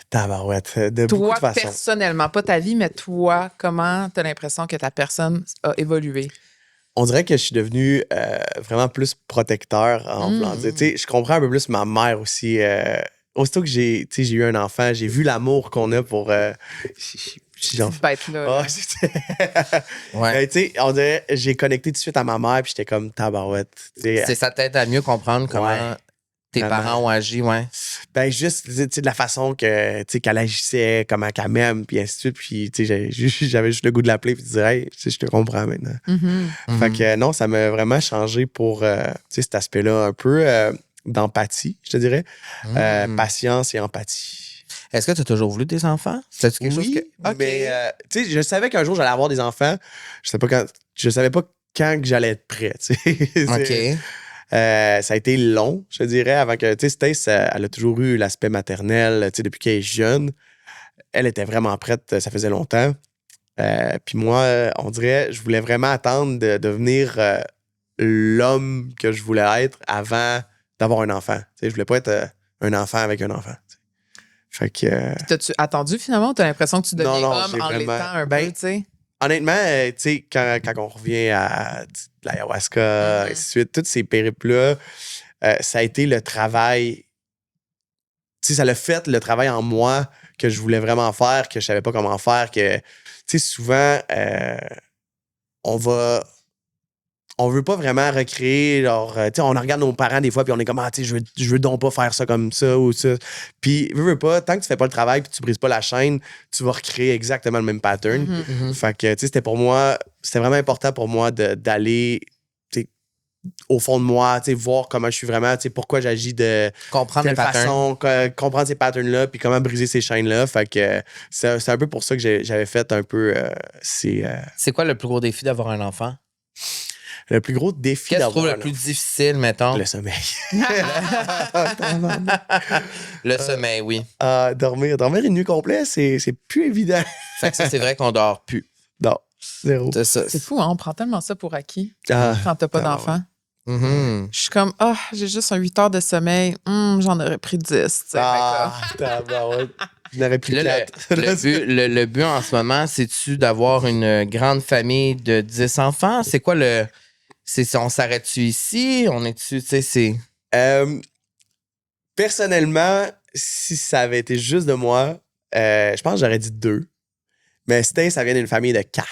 Tabarouette. De beaucoup Toi, de façons. personnellement, pas ta vie, mais toi, comment t'as l'impression que ta personne a évolué? On dirait que je suis devenu vraiment plus protecteur en voulant dire. Tu sais, je comprends un peu plus ma mère aussi. Aussitôt que j'ai eu un enfant, j'ai vu l'amour qu'on a pour. Cette bête-là. Ah, là. Ouais. tu sais, on dirait, j'ai connecté tout de suite à ma mère, puis j'étais comme tabarouette. Tu sais, C'est ça t'aide à mieux comprendre comment Ouais. tes Vraiment. parents ont agi, ouais. Ben, juste, tu sais, de la façon que, tu sais, qu'elle agissait, comment qu'elle m'aime, puis ainsi de suite. Puis, tu sais, j'avais juste le goût de l'appeler, puis de dire, hey, tu sais, je te comprends maintenant. Mhm. Fait que, non, ça m'a vraiment changé pour, tu sais, cet aspect-là, un peu d'empathie, je te dirais. Patience et empathie. Est-ce que tu as toujours voulu des enfants? C'était quelque chose que. OK. Mais, tu sais, je savais qu'un jour, j'allais avoir des enfants. Je savais pas quand que j'allais être prêt, tu sais. OK. Ça a été long, je te dirais, avant que, tu sais, Stace, elle a toujours eu l'aspect maternel, tu sais, depuis qu'elle est jeune. Elle était vraiment prête, ça faisait longtemps. Puis moi, on dirait, je voulais vraiment attendre de devenir l'homme que je voulais être avant d'avoir un enfant. Tu sais, je voulais pas être un enfant avec un enfant. Tu sais. Fait que... T'as-tu attendu finalement ou t'as l'impression que tu deviens non, homme j'ai en vraiment- l'étant un Ben, peu, tu sais? Honnêtement, tu sais, quand on revient à de l'ayahuasca, ainsi de suite, tous ces périples-là, ça a été le travail. Tu sais, ça l'a fait le travail en moi que je voulais vraiment faire, que je savais pas comment faire, que, tu sais, souvent, on veut pas vraiment recréer, genre, tu sais, on regarde nos parents des fois, puis on est comme, ah, tu sais, je veux donc pas faire ça comme ça ou ça. Puis, veux pas, tant que tu fais pas le travail, puis tu brises pas la chaîne, tu vas recréer exactement le même pattern. Mhm. Fait que, tu sais, c'était vraiment important pour moi d'aller, tu sais, au fond de moi, tu sais, voir comment je suis vraiment, tu sais, pourquoi j'agis de Comprendre les telle patterns. façon, comprendre ces patterns-là, puis comment briser ces chaînes-là. Fait que c'est un peu pour ça que j'avais fait un peu C'est quoi le plus gros défi d'avoir un enfant? le plus gros défi Qu'est-ce que tu trouves d'avoir le plus difficile, mettons? le sommeil. Le sommeil, oui. Dormir une nuit complète, c'est plus évident. Fait que ça, c'est vrai qu'on dort plus. Non, zéro. C'est ça. C'est fou, hein? On prend tellement ça pour acquis Ah, quand t'as pas ah, d'enfant. Mhm. Je suis comme, ah, j'ai juste un 8 heures de sommeil. J'en aurais pris 10. tu sais. tabarouette. Je n'aurais Puis plus là, 4. le but en ce moment, c'est-tu d'avoir une grande famille de 10 enfants? C'est quoi le. On s'arrête-tu ici? On est-tu, tu sais, c'est. Personnellement, si ça avait été juste de moi, je pense que j'aurais dit 2. Mais Stace, ça vient d'une famille de 4.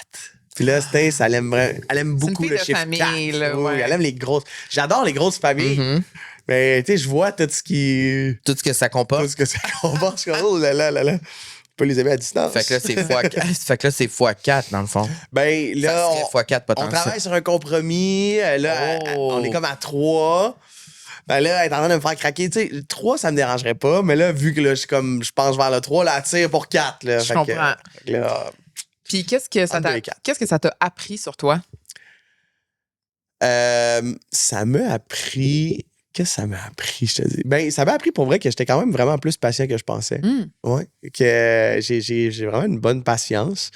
Puis là, Stace, elle aime beaucoup fille le de chiffre famille, 4. là, Oui, ouais. elle aime les grosses. J'adore les grosses familles, Mhm. mais tu sais, je vois tout ce qui. Tout ce que ça comporte. Tout ce que ça comporte. Je suis comme, oh là là là là. On peut les aimer à distance. Fait que là, c'est fois 4. Fait que là, c'est fois 4, dans le fond. Ben Ça là, serait fois 4 on potentiel. travaille sur un compromis. Là, Oh. on est comme à 3. Ben là, elle est en train de me faire craquer. Tu sais, 3, ça me dérangerait pas. Mais là, vu que là, je penche vers le 3, là, elle tire pour 4. Là. Je Fait que, comprends. là, Puis qu'est-ce que ça Entre deux t'a et quatre. qu'est-ce que ça t'a appris sur toi? ça m'a appris qu'est-ce que ça m'a appris, je te dis? Ben, ça m'a appris pour vrai que j'étais quand même vraiment plus patient que je pensais. Ouais. Que j'ai vraiment une bonne patience.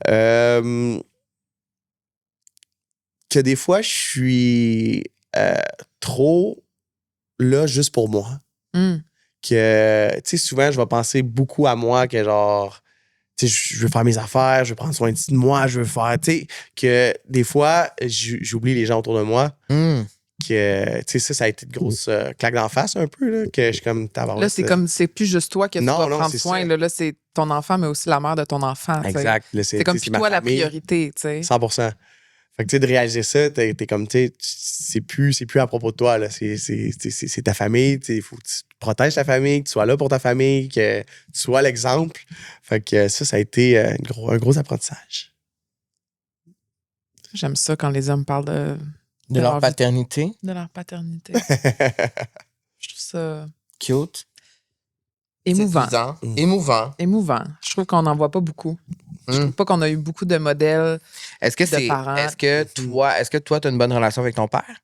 Que des fois, je suis trop là juste pour moi. Que, tu sais, souvent, je vais penser beaucoup à moi, que genre, tu sais, je veux faire mes affaires, je veux prendre soin de moi, je veux faire, tu sais, que des fois, j'oublie les gens autour de moi. Que, tu sais, ça a été de grosse claque d'en face un peu, là, que je suis comme tabarouette. Là, c'est comme, c'est plus juste toi que tu dois prendre c'est soin. ça. Là, c'est ton enfant, mais aussi la mère de ton enfant. Exact. Là, C'est comme plus toi la priorité, tu sais. 100%. Fait que, tu sais, de réaliser ça, t'es comme, tu sais, c'est plus à propos de toi, là. C'est ta famille, il faut que tu protèges ta famille, que tu sois là pour ta famille, que tu sois l'exemple. Fait que ça a été un gros apprentissage. J'aime ça quand les hommes parlent de leur paternité. De leur paternité. Je trouve ça... Cute. Émouvant. Émouvant. Je trouve qu'on n'en voit pas beaucoup. Je trouve pas qu'on a eu beaucoup de modèles de parents. Est-ce que toi, tu as une bonne relation avec ton père?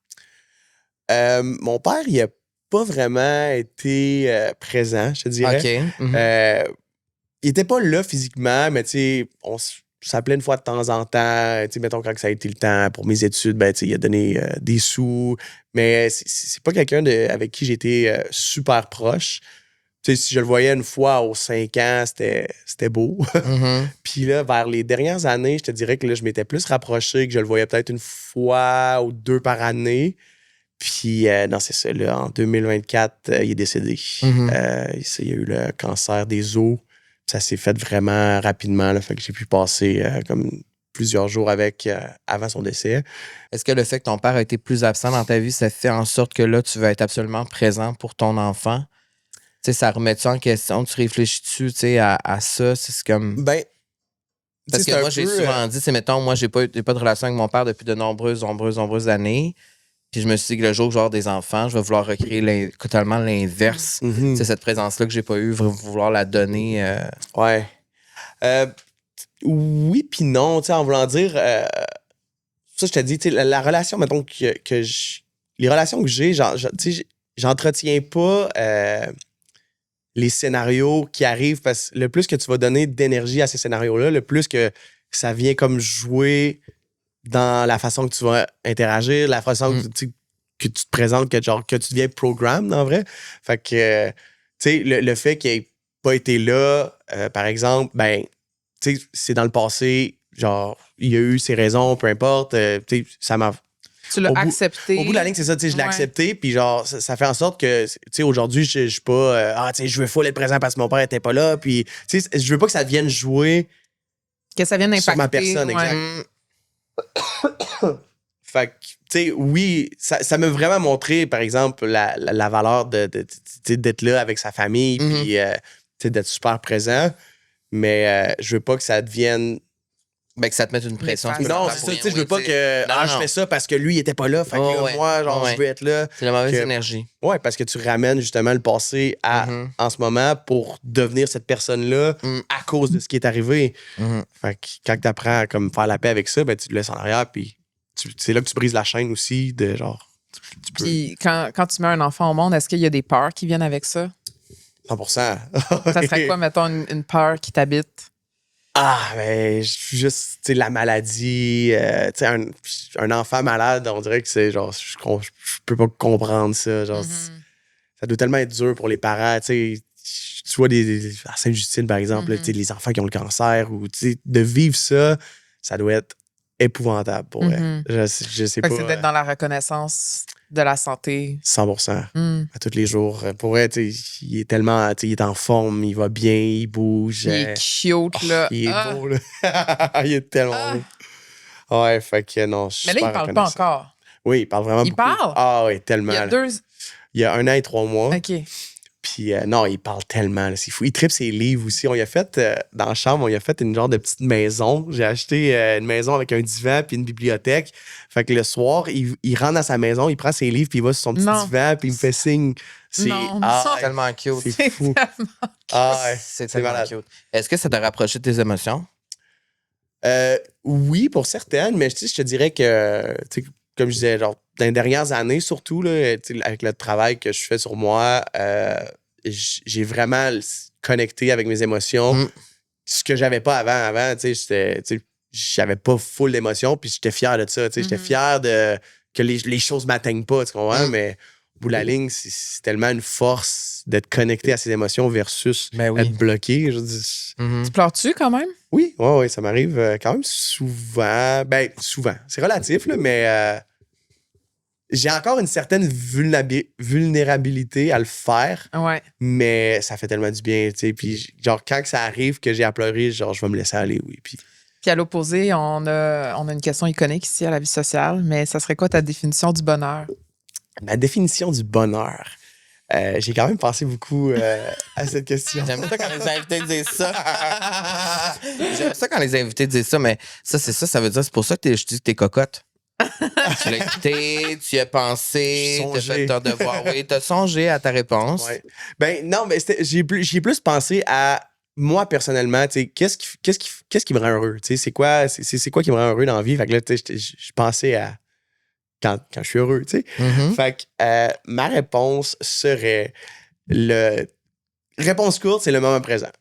Mon père, il n'a pas vraiment été présent, je te dirais. OK. Il était pas là physiquement, mais tu sais, on s'appelait une fois de temps en temps. Tu sais, mettons, quand ça a été le temps pour mes études, ben, tu sais, il a donné des sous. Mais c'est pas quelqu'un avec qui j'étais super proche. Tu sais, si je le voyais une fois aux 5 ans, c'était beau. Puis là, vers les dernières années, je te dirais que là, je m'étais plus rapproché, que je le voyais peut-être une fois ou 2 par année. Puis, non, c'est ça, là, en 2024, il est décédé. Il y a eu le cancer des os. Ça s'est fait vraiment rapidement, là, fait que j'ai pu passer comme plusieurs jours avec avant son décès. Est-ce que le fait que ton père a été plus absent dans ta vie, ça fait en sorte que là, tu vas être absolument présent pour ton enfant? Tu sais, ça remet ça en question? Tu réfléchis-tu, tu sais, à ça? C'est comme... Ben, parce que moi, j'ai souvent dit, c'est mettons, moi, j'ai pas de relation avec mon père depuis de nombreuses années. Puis je me suis dit que le jour où je vais avoir des enfants, je vais vouloir recréer totalement l'inverse. C'est cette présence-là que j'ai pas eue, vouloir la donner. Ouais. Oui, puis non, tu sais, en voulant dire... ça, je te dis, tu sais, la relation, mettons, les relations que j'ai, tu sais, j'entretiens pas les scénarios qui arrivent, parce que le plus que tu vas donner d'énergie à ces scénarios-là, le plus que ça vient comme jouer dans la façon que tu vas interagir, la façon que tu te présentes, que tu deviens programme, en vrai. Fait que, tu sais, le fait qu'il ait pas été là, par exemple, ben, tu sais, c'est dans le passé, genre, il y a eu ses raisons, peu importe, tu sais, ça m'a... Tu l'as accepté. Au bout de la ligne, c'est ça, tu sais, je l'ai accepté, puis genre, ça fait en sorte que, tu sais, aujourd'hui, je suis pas, tu sais, je veux full être présent parce que mon père était pas là, puis, tu sais, je veux pas que ça vienne jouer... Que ça vienne impacter. Sur ma personne, exact. Fait que, tu sais, oui, ça m'a vraiment montré, par exemple, la valeur d'être là avec sa famille, puis d'être super présent. Mais je veux pas que ça devienne... Ben, que ça te mette une pression. Non, c'est ça, tu sais, je veux pas que je fais ça parce que lui, il était pas là, fait que là, moi, genre, je veux être là. C'est la mauvaise énergie. Ouais, parce que tu ramènes justement le passé en ce moment pour devenir cette personne-là à cause de ce qui est arrivé. Fait que quand t'apprends à comme, faire la paix avec ça, ben, tu te laisses en arrière, puis c'est là que tu brises la chaîne aussi de genre... Puis quand tu mets un enfant au monde, est-ce qu'il y a des peurs qui viennent avec ça? 100%. Ça serait quoi, mettons, une peur qui t'habite? Ah, ben, juste, tu sais, la maladie. Tu sais, un enfant malade, on dirait que c'est genre, je peux pas comprendre ça. Genre, ça doit tellement être dur pour les parents. Tu sais, tu vois à Sainte-Justine, par exemple, tu sais, les enfants qui ont le cancer, ou tu sais, de vivre ça, ça doit être épouvantable pour eux. Je sais pas. C'est d'être dans la reconnaissance de la santé. 100%. À tous les jours. Pour eux, il est tellement... Il est en forme, il va bien, il bouge. Il est cute, là. Il est beau, là. Il est tellement beau. Ouais, fait que non, je suis Mais là, il parle pas encore. Oui, il parle vraiment beaucoup. Il parle? Ah oui, tellement. Il y a 1 an et 3 mois. OK. Puis non, il parle tellement, là, c'est fou. Il tripe ses livres aussi. On y a fait, dans la chambre, on y a fait une genre de petite maison. J'ai acheté une maison avec un divan puis une bibliothèque. Fait que le soir, il rentre dans sa maison, il prend ses livres puis il va sur son petit divan puis il me fait signe. C'est tellement cute. C'est fou. C'est tellement cute. Est-ce que ça t'a rapproché de tes émotions? Oui, pour certaines, mais je te dirais que comme je disais, genre, dans les dernières années, surtout, là, avec le travail que je fais sur moi, j'ai vraiment connecté avec mes émotions. Ce que j'avais pas avant, j'avais pas full d'émotions, puis j'étais fier de ça. J'étais fier que les choses m'atteignent pas, tu comprends? Mais au bout de la ligne, c'est tellement une force d'être connecté à ses émotions versus être bloqué. Je dis, Tu pleures-tu quand même? Oui, ça m'arrive quand même souvent. Ben, souvent. C'est relatif, là, mais j'ai encore une certaine vulnérabilité à le faire. Ouais. Mais ça fait tellement du bien, tu sais. Puis, genre, quand que ça arrive que j'ai à pleurer, genre, je vais me laisser aller, oui. Puis à l'opposé, on a une question iconique ici à la vie sociale, mais ça serait quoi ta définition du bonheur? Ma définition du bonheur. J'ai quand même pensé beaucoup à cette question. J'aime ça quand les invités disent ça. J'aime ça quand les invités disent ça, mais ça veut dire, c'est pour ça que je dis que t'es cocotte. Tu l'as écouté, tu y as pensé, tu as fait ton devoir. Oui, tu as songé à ta réponse. Ouais. Ben non, mais j'ai plus pensé à moi personnellement, tu sais, qu'est-ce qui me rend heureux? Tu sais, c'est quoi qui me rend heureux dans la vie? Fait que là, tu sais, je pensais à quand je suis heureux, tu sais. Fait que ma réponse serait réponse courte, c'est le moment présent.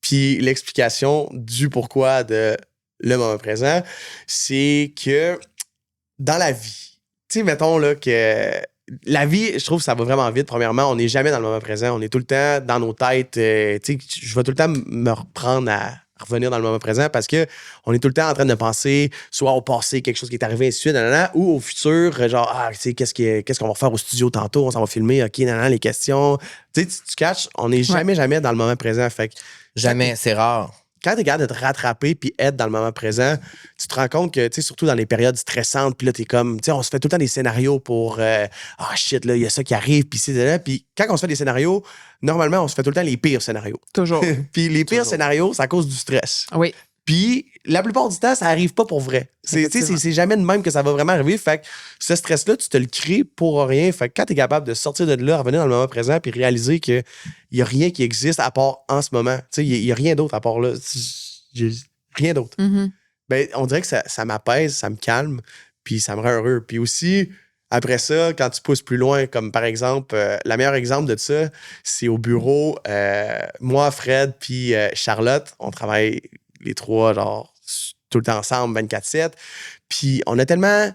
Puis l'explication du pourquoi de le moment présent, c'est que dans la vie, tu sais, mettons là que la vie, je trouve que ça va vraiment vite. Premièrement, on n'est jamais dans le moment présent. On est tout le temps dans nos têtes. Tu sais, je vais tout le temps me reprendre à revenir dans le moment présent parce que on est tout le temps en train de penser soit au passé, quelque chose qui est arrivé, ainsi de suite, ou au futur, genre, tu sais, qu'est-ce qu'on va faire au studio tantôt? On s'en va filmer, OK, les questions. Tu sais, tu catches, on n'est jamais dans le moment présent. Fait que, jamais, c'est rare. Quand tu es capable de te rattraper puis être dans le moment présent, tu te rends compte que, tu sais, surtout dans les périodes stressantes, puis là, t'es comme, tu sais, on se fait tout le temps des scénarios pour, shit, là, il y a ça qui arrive, puis c'est là. Puis quand on se fait des scénarios, normalement, on se fait tout le temps les pires scénarios. Toujours. Puis les pires scénarios, c'est à cause du stress. Oui. Puis la plupart du temps, ça arrive pas pour vrai. C'est jamais de même que ça va vraiment arriver. Fait que ce stress-là, tu te le crées pour rien. Fait que quand tu es capable de sortir de là, revenir dans le moment présent, puis réaliser qu'il n'y a rien qui existe à part en ce moment. Il n'y a rien d'autre à part là. Rien d'autre. Ben, on dirait que ça m'apaise, ça me calme, puis ça me rend heureux. Puis aussi, après ça, quand tu pousses plus loin, comme par exemple, le meilleur exemple de ça, c'est au bureau. Moi, Fred, puis Charlotte, on travaille les trois, genre, tout le temps ensemble, 24/7. Puis on a tellement,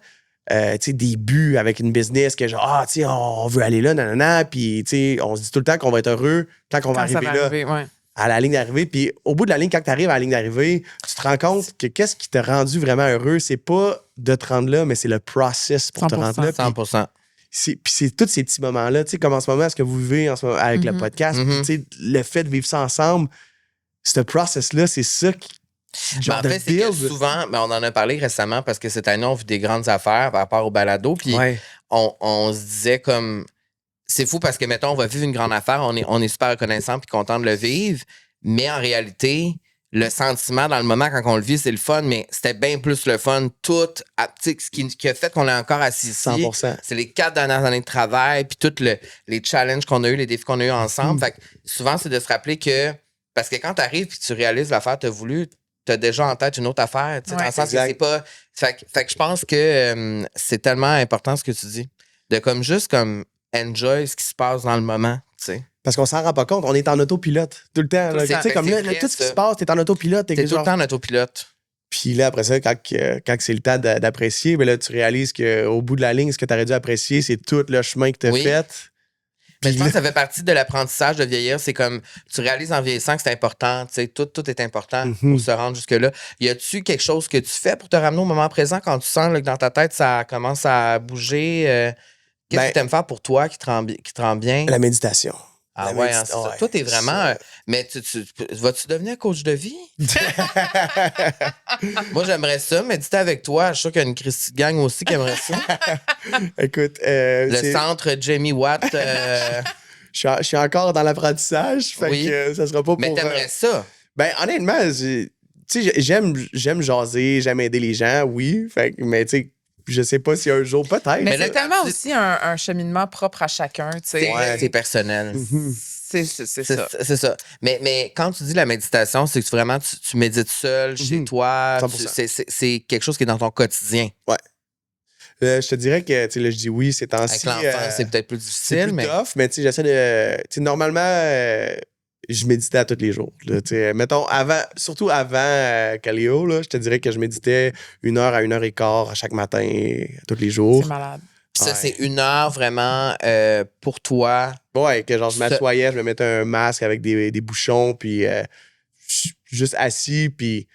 des buts avec une business que genre, tu sais, on veut aller là, nanana. Puis, tu sais, on se dit tout le temps qu'on va être heureux quand on va arriver là. À la ligne d'arrivée. Puis au bout de la ligne, quand tu arrives à la ligne d'arrivée, tu te rends compte que qu'est-ce qui t'a rendu vraiment heureux, c'est pas de te rendre là, mais c'est le process pour te rendre là. 100%. Puis c'est tous ces petits moments-là, tu sais, comme en ce moment, ce que vous vivez en ce moment avec le podcast, tu sais, le fait de vivre ça ensemble, ce process-là, c'est ça qui. En fait, c'est que souvent, on en a parlé récemment parce que cette année, on vit des grandes affaires par rapport au balado. Puis on se disait comme. C'est fou parce que, mettons, on va vivre une grande affaire, on est super reconnaissant puis content de le vivre. Mais en réalité, le sentiment dans le moment quand on le vit, c'est le fun, mais c'était bien plus le fun. Tout, ce qui a fait qu'on est encore assis ici, 100%. C'est les 4 dernières années de travail puis tous les challenges qu'on a eu, les défis qu'on a eu ensemble. Fait que souvent, c'est de se rappeler que. Parce que quand tu arrives et tu réalises l'affaire que tu as voulu, tu as déjà en tête une autre affaire. Dans le sens que c'est pas. Fait que je pense que c'est tellement important ce que tu dis. De comme juste comme enjoy ce qui se passe dans le moment, tu sais. Parce qu'on s'en rend pas compte, on est en autopilote tout le temps. Tu sais, comme là, tout ce qui se passe, t'es en autopilote. T'es tout le temps en autopilote. Puis là, après ça, quand c'est le temps d'apprécier, ben là, tu réalises qu'au bout de la ligne, ce que tu aurais dû apprécier, c'est tout le chemin que tu as fait. Mais je pense que ça fait partie de l'apprentissage de vieillir. C'est comme, tu réalises en vieillissant que c'est important. Tu sais, tout est important pour se rendre jusque-là. Y a-tu quelque chose que tu fais pour te ramener au moment présent quand tu sens là, que dans ta tête, ça commence à bouger? Qu'est-ce que tu aimes faire pour toi qui te rend bien? La méditation. Ah ouais, c'est ça. Toi, t'es vraiment... mais vas-tu devenir coach de vie? Moi, j'aimerais ça, mais dis-toi avec toi. Je suis sûr qu'il y a une Christy gang aussi qui aimerait ça. Écoute... le centre Jamie Watt... Je suis encore dans l'apprentissage, fait que ça sera pas pour... Mais t'aimerais ça? Ben, honnêtement, tu sais, j'aime jaser, j'aime aider les gens, oui. Fait que, mais tu sais, je sais pas si un jour, peut-être. Mais c'est tellement aussi un cheminement propre à chacun, tu sais. C'est personnel. C'est ça. C'est ça. Mais quand tu dis la méditation, c'est que vraiment, tu médites seul, chez toi. C'est quelque chose qui est dans ton quotidien. Ouais. Je te dirais que, tu sais, là, je dis oui, ces temps-ci. Avec l'enfant, c'est peut-être plus C'est difficile, plus mais. tough, mais tu sais, j'essaie de. Tu sais, normalement, je méditais à tous les jours. Là, tu sais, mettons, surtout avant Calio, là, je te dirais que je méditais 1 heure à 1 heure et quart à chaque matin, tous les jours. C'est malade. Puis ça, Ouais. c'est 1 heure vraiment pour toi. Ouais, que genre, je m'assoyais, je me mettais un masque avec des bouchons, puis juste assis, puis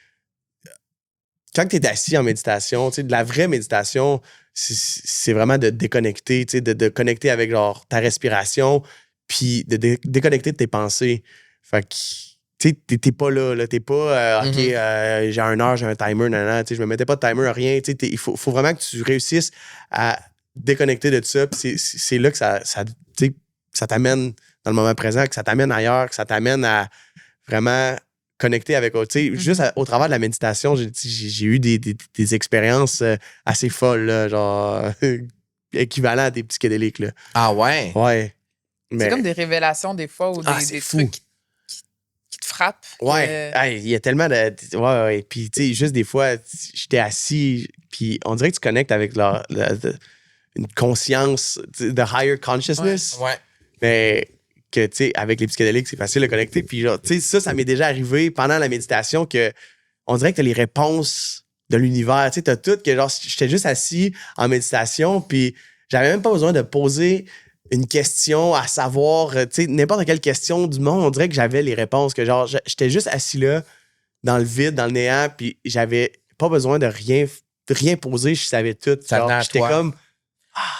quand tu es assis en méditation, tu sais, de la vraie méditation, c'est vraiment de déconnecter, tu sais, de connecter avec genre ta respiration, puis de déconnecter de tes pensées. Fait que, tu sais, t'es pas là, t'es pas, OK, j'ai 1 heure, j'ai un timer, nanana, tu sais, je me mettais pas de timer, rien, tu sais, il faut vraiment que tu réussisses à déconnecter de ça, puis c'est là que ça tu sais, ça t'amène dans le moment présent, que ça t'amène ailleurs, que ça t'amène à vraiment connecter avec autre. Tu sais, juste au travers de la méditation, j'ai eu des expériences assez folles, là, genre équivalent à des psychédéliques. Là. Ah ouais? Ouais. C'est comme des révélations des fois ou des fou. trucs qui te frappent. Ouais. Il y a tellement de. Ouais. Puis, tu sais, juste des fois, j'étais assis, puis on dirait que tu connectes avec une conscience, de higher consciousness. Ouais. Mais que, tu sais, avec les psychédéliques, c'est facile de connecter. Puis, genre, tu sais, ça m'est déjà arrivé pendant la méditation que on dirait que t'as les réponses de l'univers. Tu sais, t'as tout, que genre, j'étais juste assis en méditation, puis j'avais même pas besoin de poser une question à savoir, tu sais, n'importe quelle question du monde, on dirait que j'avais les réponses, que genre, j'étais juste assis là, dans le vide, dans le néant, puis j'avais pas besoin de rien poser, je savais tout. Ça venait à j'étais toi. comme,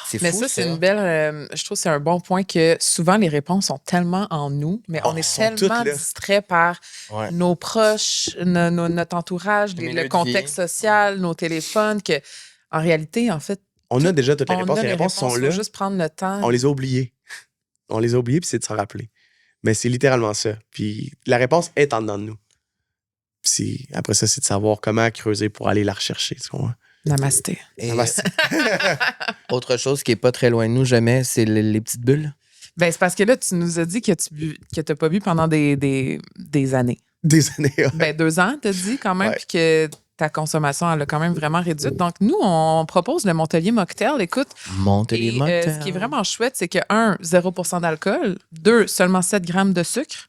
C'est Mais fou, ça, c'est une belle. Je trouve que c'est un bon point que souvent les réponses sont tellement en nous, mais on est sont tellement toutes là. distrait par Ouais. nos proches, notre entourage, Le milieu le de contexte social, nos téléphones, que en réalité, en fait, on a déjà toutes les on réponses. a Les réponses sont faut là. juste prendre le temps. On les a oubliées. On les a oubliées, puis c'est de s'en rappeler. Mais c'est littéralement ça. Puis la réponse est en dedans de nous. Puis après ça, c'est de savoir comment creuser pour aller la rechercher. Tu comprends? Namasté. Et autre chose qui est pas très loin de nous jamais, c'est les petites bulles. Ben, c'est parce que là, tu nous as dit que tu n'as pas bu pendant des années. Des années. Ouais. Ben, 2 ans, t'as dit quand même, Ouais. puis que ta consommation, elle a quand même vraiment réduite. Donc, nous, on propose le Montelier Mocktail. Écoute, Montelier et, Mocktail. ce qui est vraiment chouette, c'est que 1, 0% d'alcool, 2, seulement 7 grammes de sucre,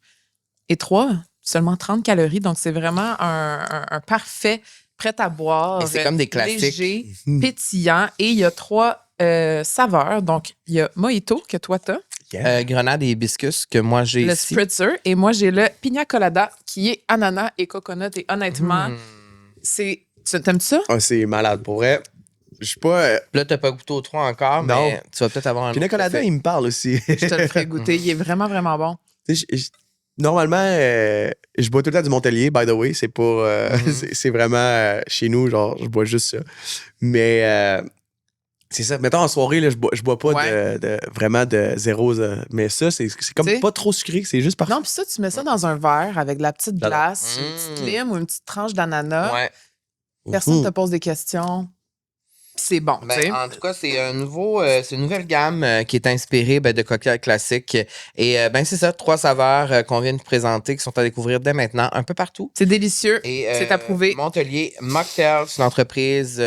et 3, seulement 30 calories. Donc, c'est vraiment un parfait prêt à boire. Et c'est comme des classiques. Léger, pétillant. Et il y a 3 saveurs. Donc, il y a Mojito, que toi, t'as. Grenade et hibiscus que moi j'ai Le ici. spritzer. Et moi, j'ai le Pina Colada, qui est ananas et coconut. Et honnêtement, c'est... T'aimes-tu ça? Ah, c'est malade. Pour vrai, je suis pas. Là, t'as pas goûté aux 3 encore, Non. mais tu vas peut-être avoir un Pina autre Colada, effet. il me parle aussi. Je te le ferai goûter. Il est vraiment, vraiment bon. Tu sais, normalement, je bois tout le temps du Montelier, by the way. C'est pas. C'est vraiment chez nous, genre, je bois juste ça. Mais c'est ça. Mettons en soirée, là, je bois pas vraiment de zéro. Mais ça, c'est comme T'sais? pas trop sucré. C'est juste parfait. Non, puis ça, tu mets ça dans un verre avec de la petite J'adore. glace, une petite lime ou une petite tranche d'ananas. Ouais. Personne ne te pose des questions. Puis c'est bon, tu sais. Ben, en tout cas, c'est c'est une nouvelle gamme qui est inspirée de cocktails classiques. Et c'est ça, 3 saveurs qu'on vient de présenter qui sont à découvrir dès maintenant un peu partout. C'est délicieux. Et, C'est approuvé. Montelier Mocktail, c'est une entreprise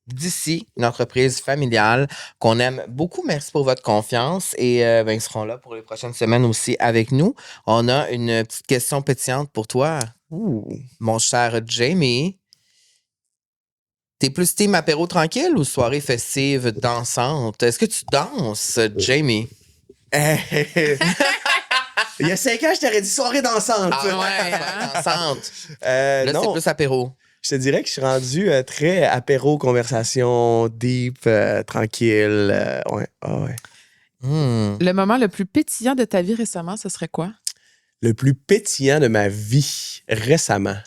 d'ici, une entreprise familiale qu'on aime beaucoup. Merci pour votre confiance. Et ils seront là pour les prochaines semaines aussi avec nous. On a une petite question pétillante pour toi, mon cher Jamie. T'es plus team apéro tranquille ou soirée festive dansante? Est-ce que tu danses, Jamie? Il y a 5 ans, je t'aurais dit soirée dansante. Dansante. Là, non, c'est plus apéro. je te dirais que je suis rendu très apéro, conversation, deep, tranquille. Ouais. Le moment le plus pétillant de ta vie récemment, ce serait quoi? Le plus pétillant de ma vie récemment.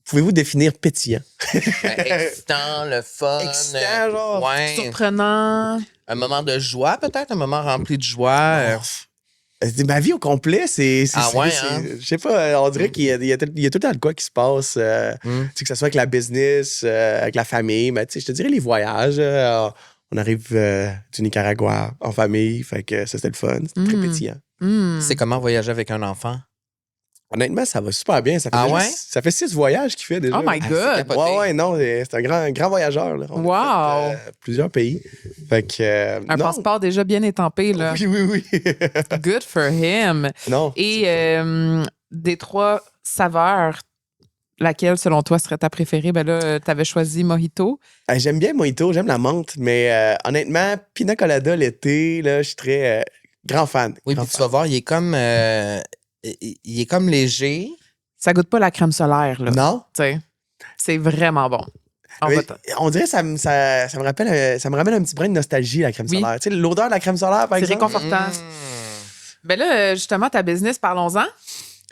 Pouvez-vous définir pétillant? Excitant, le fun. Excitant, genre. Ouais. Surprenant. Un moment de joie, peut-être? Un moment rempli de joie. Ma vie au complet, c'est ouais, c'est- hein? je sais pas, on dirait qu'il y a tout le temps de quoi qui se passe. Tu sais, que ce soit avec la business, avec la famille, mais tu sais, je te dirais les voyages. On arrive du Nicaragua en famille, fait que ça, c'était le fun. C'était très pétillant. Mm. C'est comment voyager avec un enfant? Honnêtement, ça va super bien. Ça fait, Ah déjà ouais? ça fait 6 voyages qu'il fait déjà. Oh my c'est God! capoté. Ouais, non, c'est un grand voyageur. Là. On a fait, plusieurs pays. Fait que, Un non. passeport déjà bien étampé, là. Oui. Good for him. Non. Et des 3 saveurs, laquelle, selon toi, serait ta préférée? Ben là, t'avais choisi Mojito. J'aime bien Mojito, j'aime la menthe, mais honnêtement, Pina Colada l'été, là, je suis très grand fan. Oui, grand puis tu fan. vas voir, il est comme léger. Ça goûte pas la crème solaire, là. Non? Tu sais, c'est vraiment bon. Mais on dirait que ça me rappelle, ça me ramène un petit brin de nostalgie, la crème Oui. solaire. Tu sais, l'odeur de la crème solaire, par C'est exemple. réconfortant. Ben là, justement, ta business, parlons-en.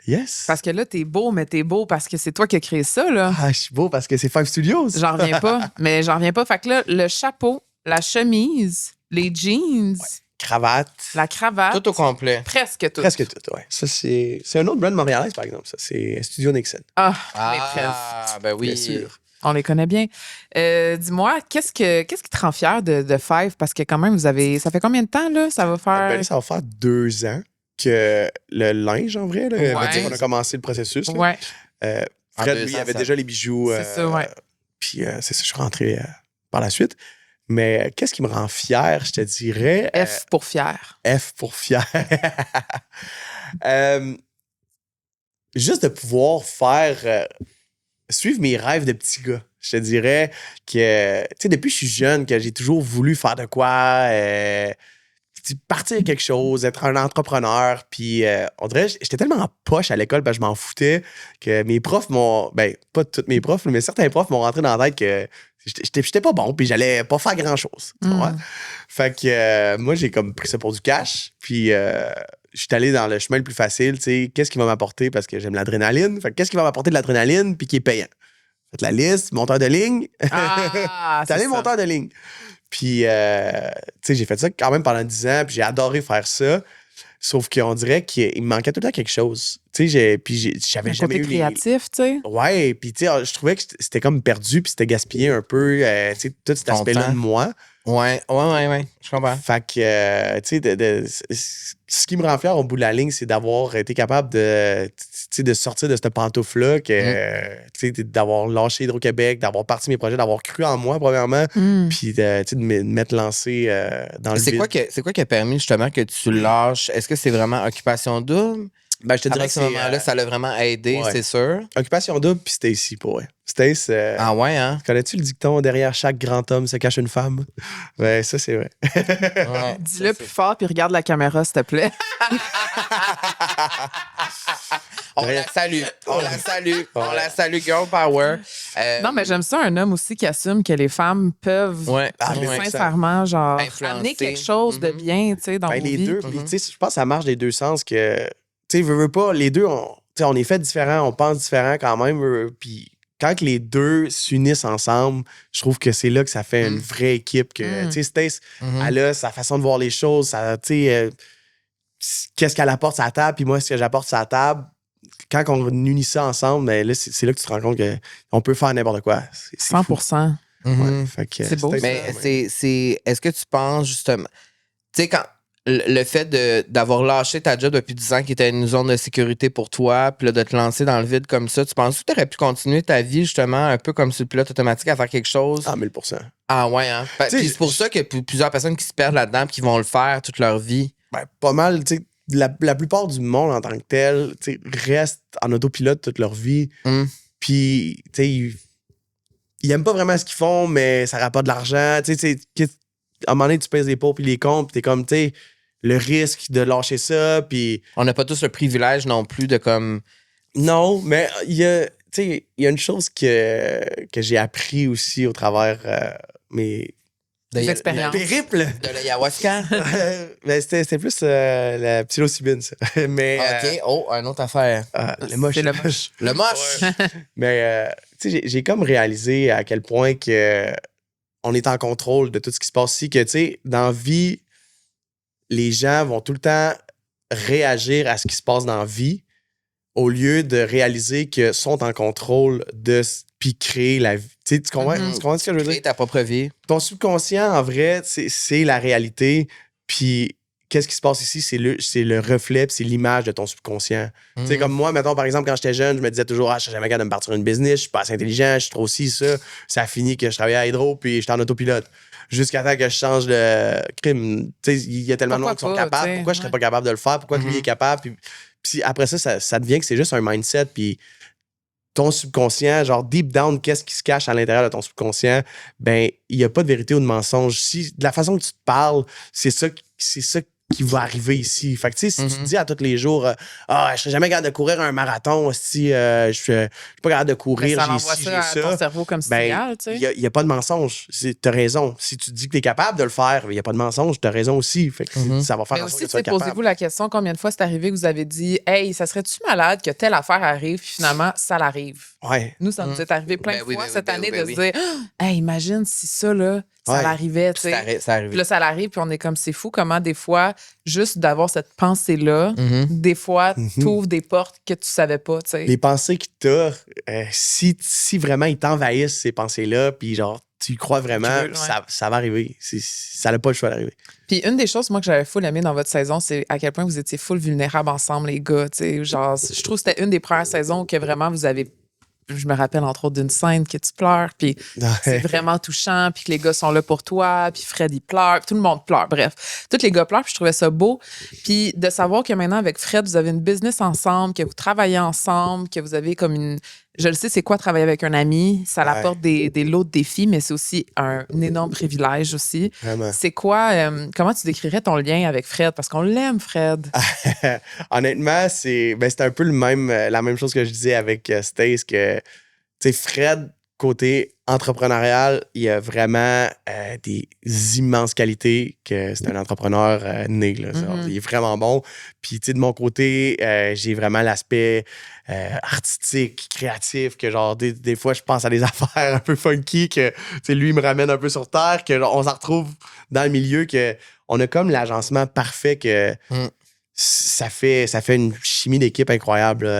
Yes. Parce que là, t'es beau, mais t'es beau parce que c'est toi qui as créé ça, là. Ah, je suis beau parce que c'est Five Studios. J'en reviens pas. Mais j'en reviens pas. Fait que là, le chapeau, la chemise, les jeans, Cravate. la cravate. Tout au complet. Presque tout. Presque tout, ouais. Ça, c'est un autre brand montréalais, par exemple. Ça, c'est Studio Nixon. Ah, Ah, les presque. ben oui. Bien sûr. On les connaît bien. Dis-moi, qu'est-ce qui te rend fier de Five? Parce que quand même, ça fait combien de temps, là? Ça va faire... Ben là, ça va faire 2 ans que le linge, en vrai, là, on va Ouais. dire qu'on a commencé le processus. Là. Ouais, En Fred, 2 lui, ans, avait ça- déjà les bijoux. c'est ça, ouais. Puis c'est ça, je suis rentré par la suite. Mais qu'est-ce qui me rend fier, je te dirais? F pour fier. F pour fier. Juste de pouvoir faire... suivre mes rêves de petit gars. Je te dirais que, tu sais, depuis que je suis jeune, que j'ai toujours voulu faire de quoi, partir quelque chose, être un entrepreneur. Puis, on dirait, j'étais tellement en poche à l'école, parce que je m'en foutais, que mes profs m'ont, ben, pas tous mes profs, mais certains profs m'ont rentré dans la tête que j'étais pas bon, puis j'allais pas faire grand-chose. Tu vois? Fait que moi, j'ai comme pris ça pour du cash, puis je suis allé dans le chemin le plus facile, tu sais, qu'est-ce qui va m'apporter, parce que j'aime l'adrénaline. Fait que qu'est-ce qui va m'apporter de l'adrénaline, puis qui est payant? Faites la liste, monteur de ligne. Ah, T'es allé c'est ça. monteur de ligne. Puis, tu sais, j'ai fait ça quand même pendant 10 ans, puis j'ai adoré faire ça. Sauf qu'on dirait qu'il me manquait tout le temps quelque chose. Tu sais, j'avais Un jamais côté eu créatif, tu sais. Ouais, puis tu sais, je trouvais que c'était comme perdu, puis c'était gaspillé un peu, tu sais, tout cet Ton aspect-là temps. de moi. Ouais. Je comprends. Fait que, tu sais, ce qui me rend fier au bout de la ligne, c'est d'avoir été capable de sortir de cette pantoufle-là, tu sais, d'avoir lâché Hydro-Québec, d'avoir parti mes projets, d'avoir cru en moi, premièrement, puis tu sais, de m'être lancé dans le C'est vide. quoi qui a permis justement que tu lâches? Est-ce que c'est vraiment Occupation Double? Ben, je te À dirais partir de que ce c'est moment-là, ça l'a vraiment aidé, ouais. c'est sûr. Occupation Double, puis Stacy, pour vrai. Stace, Ah ouais, hein? connais-tu le dicton « Derrière chaque grand homme se cache une femme » ? Ben, ça, c'est vrai. Ouais. Dis-le plus fort, puis regarde la caméra, s'il te plaît. On la salue. On la salue, girl power. Non, mais j'aime ça, un homme aussi qui assume que les femmes peuvent Ouais. Ah, mais ouais. sincèrement, genre, Influencer. amener quelque chose de bien, tu sais, dans Ben, vos les vies. deux, puis tu sais, je pense que ça marche des deux sens que, tu sais, veux pas, les deux, on est fait différents, on pense différent quand même, puis quand que les deux s'unissent ensemble, je trouve que c'est là que ça fait une vraie équipe. Que, tu sais, Stace, elle a sa façon de voir les choses, tu sais, qu'est-ce qu'elle apporte sur la table, puis moi, ce que j'apporte sur la table. Quand on unit ça ensemble, ben là, c'est là que tu te rends compte qu'on peut faire n'importe quoi. C'est 100%. Ouais, fait que C'est beau, Stace, Mais ouais. est-ce que tu penses justement, tu sais, quand le fait d'avoir lâché ta job depuis 10 ans qui était une zone de sécurité pour toi, puis là, de te lancer dans le vide comme ça, tu penses que tu aurais pu continuer ta vie justement un peu comme sur le pilote automatique à faire quelque chose? Ah, 1000%. Ah ouais, hein? Tu sais, Puis c'est pour ça que plusieurs personnes qui se perdent là-dedans puis qui vont le faire toute leur vie. Ben, pas mal, tu sais, la plupart du monde en tant que tel, tu sais, reste en autopilote toute leur vie. Puis, tu sais, ils aiment pas vraiment ce qu'ils font, mais ça rapporte de l'argent. Tu sais, à un moment donné, tu pèses les pots puis les comptes, puis t'es comme, tu sais, le risque de lâcher ça, puis... On n'a pas tous le privilège non plus de comme... Non, mais il y a, tu sais, il y a une chose que j'ai appris aussi au travers mes... Des expériences. périples. De l'ayahuasca. Ben, c'était plus la psilocybine, ça. Mais... OK. Une autre affaire. le moche. C'est le moche. Le moche. Mais, tu sais, j'ai comme réalisé à quel point que on est en contrôle de tout ce qui se passe ici, que, tu sais, dans la vie, les gens vont tout le temps réagir à ce qui se passe dans la vie au lieu de réaliser qu'ils sont en contrôle de puis créer la vie. Tu sais, tu comprends ce que je veux Créer dire? ta propre vie. Ton subconscient, en vrai, c'est la réalité. Puis qu'est-ce qui se passe ici, c'est le reflet, puis c'est l'image de ton subconscient. Tu sais, comme moi, mettons, par exemple, quand j'étais jeune, je me disais toujours, je suis jamais capable de me partir une business, je suis pas assez intelligent, je suis trop ci, ça. Ça a fini que je travaillais à Hydro, puis j'étais en autopilote. Jusqu'à temps que je change de crime. Tu sais, il y a tellement de gens qui sont capables. Pourquoi je serais pas capable de le faire? Pourquoi lui est capable? Puis après ça devient que c'est juste un mindset, puis ton subconscient, genre deep down, qu'est-ce qui se cache à l'intérieur de ton subconscient, ben, il n'y a pas de vérité ou de mensonge. Si de la façon que tu te parles, c'est ça qui va arriver ici. Fait que, tu sais, si tu te dis à tous les jours, je serais jamais capable de courir un marathon, si je suis pas capable de courir, j'ai ci, j'ai ça. Ton cerveau comme signal, tu sais. Il n'y a pas de mensonge. T'as raison. Si tu dis que t'es capable de le faire, il n'y a pas de mensonge, t'as raison aussi. Fait que ça va faire en sorte que tu sois capable. Posez-vous la question, combien de fois c'est arrivé que vous avez dit, hey, ça serait-tu malade que telle affaire arrive, puis finalement, ça l'arrive. Ouais. Nous, ça nous est arrivé plein de fois cette année de se dire, hey, imagine si ça, là, ça l'arrivait, tu sais. Puis là, ça l'arrive, puis on est comme, c'est fou comment des fois, juste d'avoir cette pensée-là, des fois, t'ouvres des portes que tu savais pas, tu sais. Les pensées que t'as, si vraiment ils t'envahissent, ces pensées-là, puis genre, tu y crois vraiment, ça va arriver. Ça n'a pas le choix d'arriver. Puis une des choses, moi, que j'avais full aimé dans votre saison, c'est à quel point vous étiez full vulnérables ensemble, les gars, tu sais. Genre, je trouve que c'était une des premières saisons que vraiment vous avez... Je me rappelle entre autres d'une scène que tu pleures, puis c'est vraiment touchant, puis que les gars sont là pour toi, puis Fred, il pleure, puis tout le monde pleure. Bref, tous les gars pleurent, puis je trouvais ça beau. Puis de savoir que maintenant, avec Fred, vous avez une business ensemble, que vous travaillez ensemble, que vous avez comme une... Je le sais, c'est quoi travailler avec un ami. Ça apporte des lots de défis, mais c'est aussi un énorme privilège aussi. Vraiment. C'est quoi... comment tu décrirais ton lien avec Fred? Parce qu'on l'aime, Fred. Honnêtement, c'est un peu la même chose que je disais avec Stace, que, tu sais, Fred, côté entrepreneurial, il a vraiment des immenses qualités, que c'est un entrepreneur né. Là, il est vraiment bon. Puis, tu sais, de mon côté, j'ai vraiment l'aspect artistique, créatif, que genre, des fois, je pense à des affaires un peu funky, que, tu sais, lui, il me ramène un peu sur terre, que genre, on s'en retrouve dans le milieu, que on a comme l'agencement parfait, que ça fait une chimie d'équipe incroyable.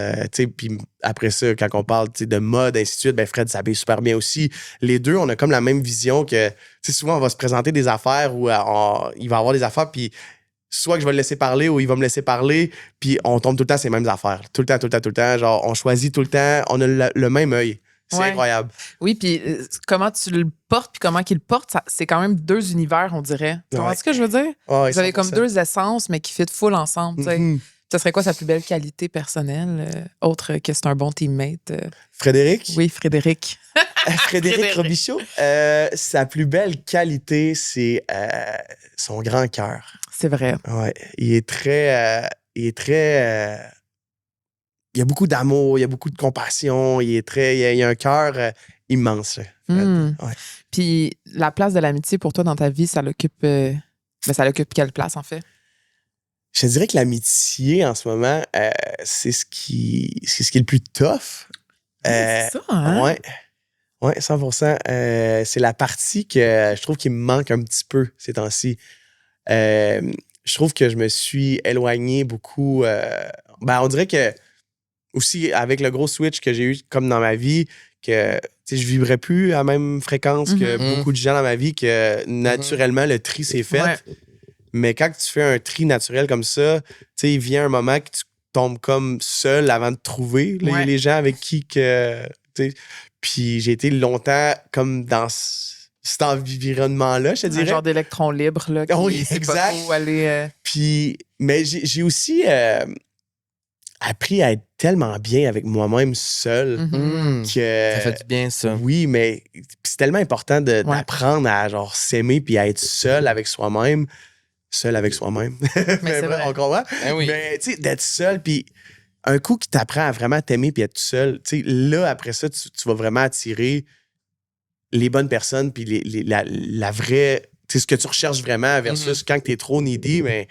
Puis après ça, quand on parle de mode, ainsi de suite, ben Fred s'habille super bien aussi. Les deux, on a comme la même vision que souvent, on va se présenter des affaires où il va avoir des affaires, puis soit que je vais le laisser parler ou il va me laisser parler, puis on tombe tout le temps ces mêmes affaires. Tout le temps. Genre, on choisit tout le temps, on a le même œil. C'est incroyable. Oui, puis comment tu le portes, puis comment qu'il le porte, c'est quand même deux univers, on dirait. Tu vois ce que je veux dire? Ouais, vous avez comme deux essences, mais qui fit full ensemble. Ça serait quoi sa plus belle qualité personnelle, autre que c'est un bon teammate? Frédéric? Oui, Frédéric. Frédéric Robichaud. Sa plus belle qualité, c'est son grand cœur. C'est vrai. Ouais, il est très... il y a beaucoup d'amour, il y a beaucoup de compassion, il y a un cœur immense. Puis la place de l'amitié pour toi dans ta vie, ça l'occupe quelle place en fait? Je dirais que l'amitié en ce moment, c'est ce qui est le plus tough. C'est ça, hein? Ouais, 100%. C'est la partie que je trouve qui me manque un petit peu ces temps-ci. Je trouve que je me suis éloigné beaucoup. On dirait que aussi, avec le gros switch que j'ai eu comme dans ma vie, que je vibrais plus à la même fréquence que beaucoup de gens dans ma vie, que naturellement, le tri s'est fait. Ouais. Mais quand tu fais un tri naturel comme ça, il vient un moment que tu tombes comme seul avant de trouver les gens avec qui que... Puis j'ai été longtemps comme dans cet environnement-là, je te dirais. Un genre d'électron libre, là, qui sait pas où aller... Puis, mais j'ai aussi... appris à être tellement bien avec moi-même seul que... Ça fait du bien, ça. Oui, mais c'est tellement important d'apprendre à genre s'aimer puis à être seul avec soi-même. Seul avec soi-même. Mais c'est vrai. On comprend? Oui. Mais tu sais, d'être seul, puis un coup qui t'apprend à vraiment t'aimer puis être seul, tu sais, là, après ça, tu vas vraiment attirer les bonnes personnes puis la vraie... Tu sais, ce que tu recherches vraiment versus quand t'es trop needy, mais...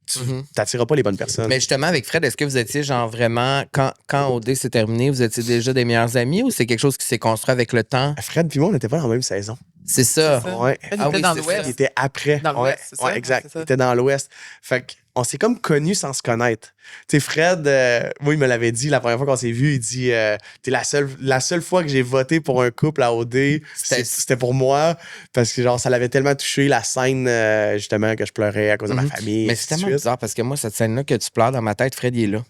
Tu n'attireras pas les bonnes personnes. Mais justement, avec Fred, est-ce que vous étiez genre vraiment, quand OD s'est terminé, vous étiez déjà des meilleurs amis ou c'est quelque chose qui s'est construit avec le temps? Fred puis moi, on n'était pas dans la même saison. C'est ça. Ouais. Fred, il était dans l'Ouest. Il était après. Dans l'Ouest, c'est ça? Ouais, exact. C'est ça. Il était dans l'Ouest. Fait on s'est comme connus sans se connaître. Tu sais, Fred, moi, il me l'avait dit la première fois qu'on s'est vu, il dit t'es la seule fois que j'ai voté pour un couple à OD, c'était pour moi, parce que genre, ça l'avait tellement touché, la scène, justement, que je pleurais à cause de ma famille. Mais c'est tellement bizarre, parce que moi, cette scène-là que tu pleures dans ma tête, Fred, il est là.